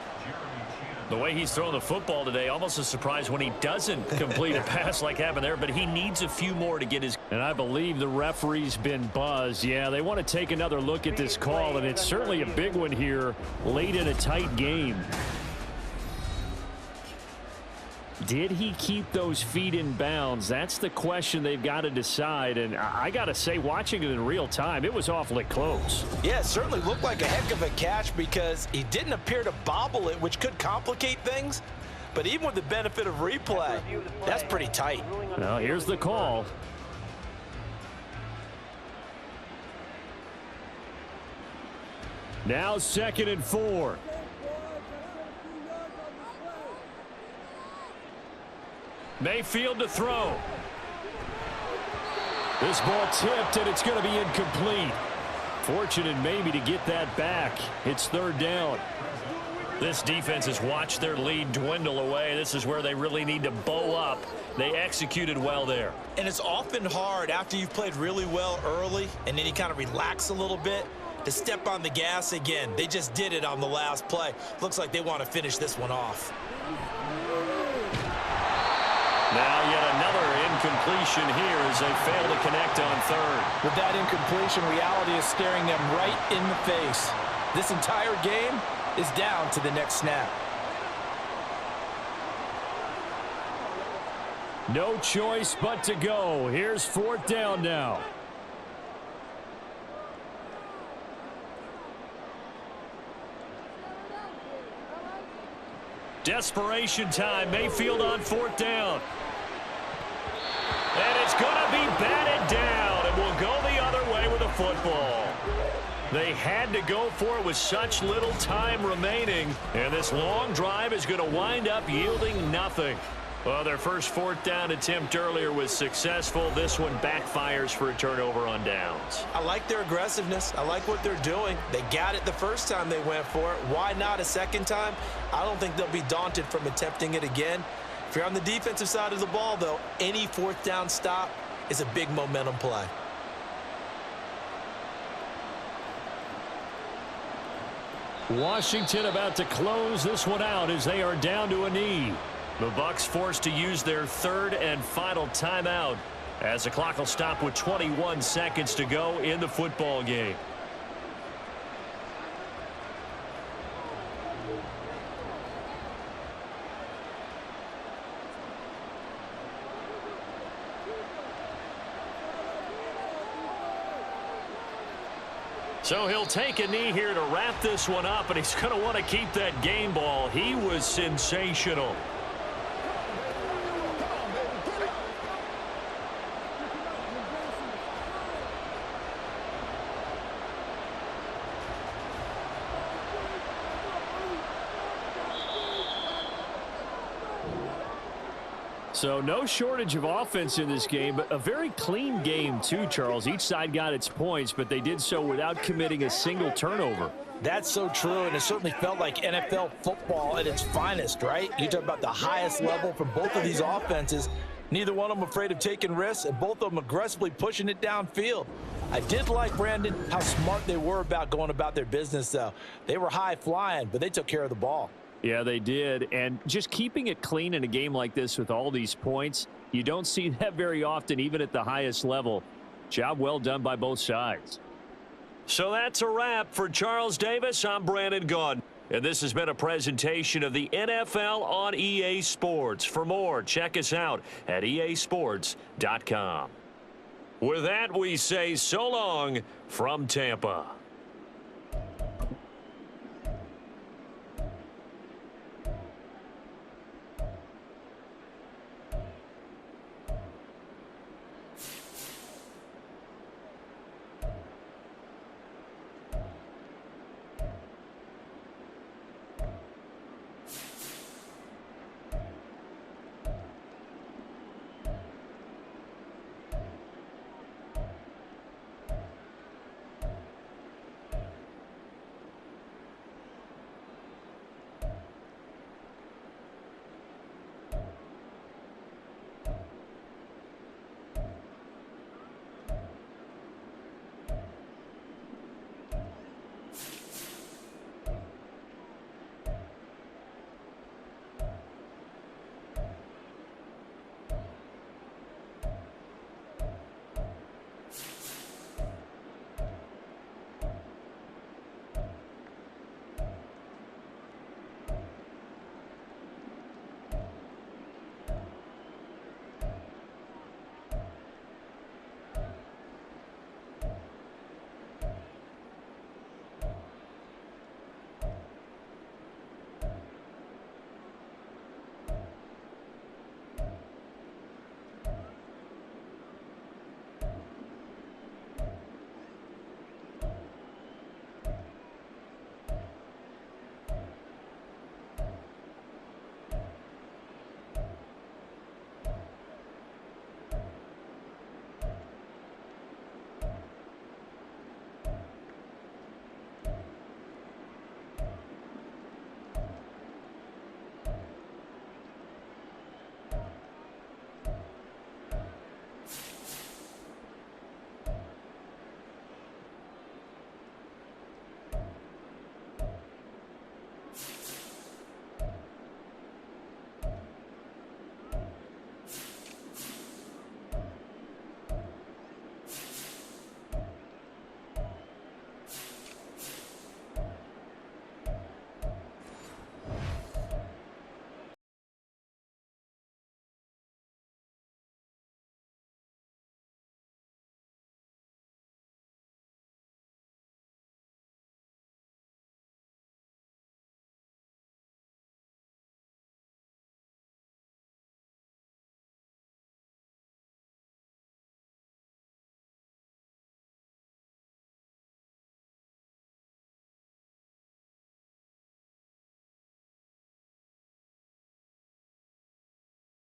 The way he's throwing the football today, almost a surprise when he doesn't complete a pass like happened there, but he needs a few more to get his. And I believe the referee's been buzzed. Yeah, they want to take another look at this call, and it's certainly a big one here late in a tight game. Did he keep those feet in bounds? That's the question they've got to decide. And I got to say, watching it in real time, it was awfully close. Yeah, it certainly looked like a heck of a catch because he didn't appear to bobble it, which could complicate things. But even with the benefit of replay, that's pretty tight. Well, here's the call. Now 2nd and 4. Mayfield to throw. This ball tipped, and it's going to be incomplete. Fortunate maybe to get that back. It's 3rd down. This defense has watched their lead dwindle away. This is where they really need to bow up. They executed well there. And it's often hard after you've played really well early and then you kind of relax a little bit to step on the gas again. They just did it on the last play. Looks like they want to finish this one off. Now yet another incompletion here as they fail to connect on 3rd. With that incompletion, reality is staring them right in the face. This entire game is down to the next snap. No choice but to go. Here's 4th down now. Desperation time. Mayfield on 4th down. And it's going to be batted down, and will go the other way with the football. They had to go for it with such little time remaining, and this long drive is going to wind up yielding nothing. Well, their first 4th down attempt earlier was successful. This one backfires for a turnover on downs. I like their aggressiveness. I like what they're doing. They got it the first time they went for it. Why not a second time? I don't think they'll be daunted from attempting it again. If you're on the defensive side of the ball, though, any 4th down stop is a big momentum play. Washington about to close this one out as they are down to a knee. The Bucs forced to use their 3rd and final timeout as the clock will stop with 21 seconds to go in the football game. So he'll take a knee here to wrap this one up, and he's going to want to keep that game ball. He was sensational. So no shortage of offense in this game, but a very clean game too, Charles. Each side got its points, but they did so without committing a single turnover. That's so true, and it certainly felt like NFL football at its finest, right? You talk about the highest level from both of these offenses. Neither one of them afraid of taking risks, and both of them aggressively pushing it downfield. I did like, Brandon, how smart they were about going about their business, though. They were high flying, but they took care of the ball. Yeah, they did. And just keeping it clean in a game like this with all these points, you don't see that very often, even at the highest level. Job well done by both sides. So that's a wrap. For Charles Davis, I'm Brandon Gaudin. And this has been a presentation of the NFL on EA Sports. For more, check us out at easports.com. With that, we say so long from Tampa.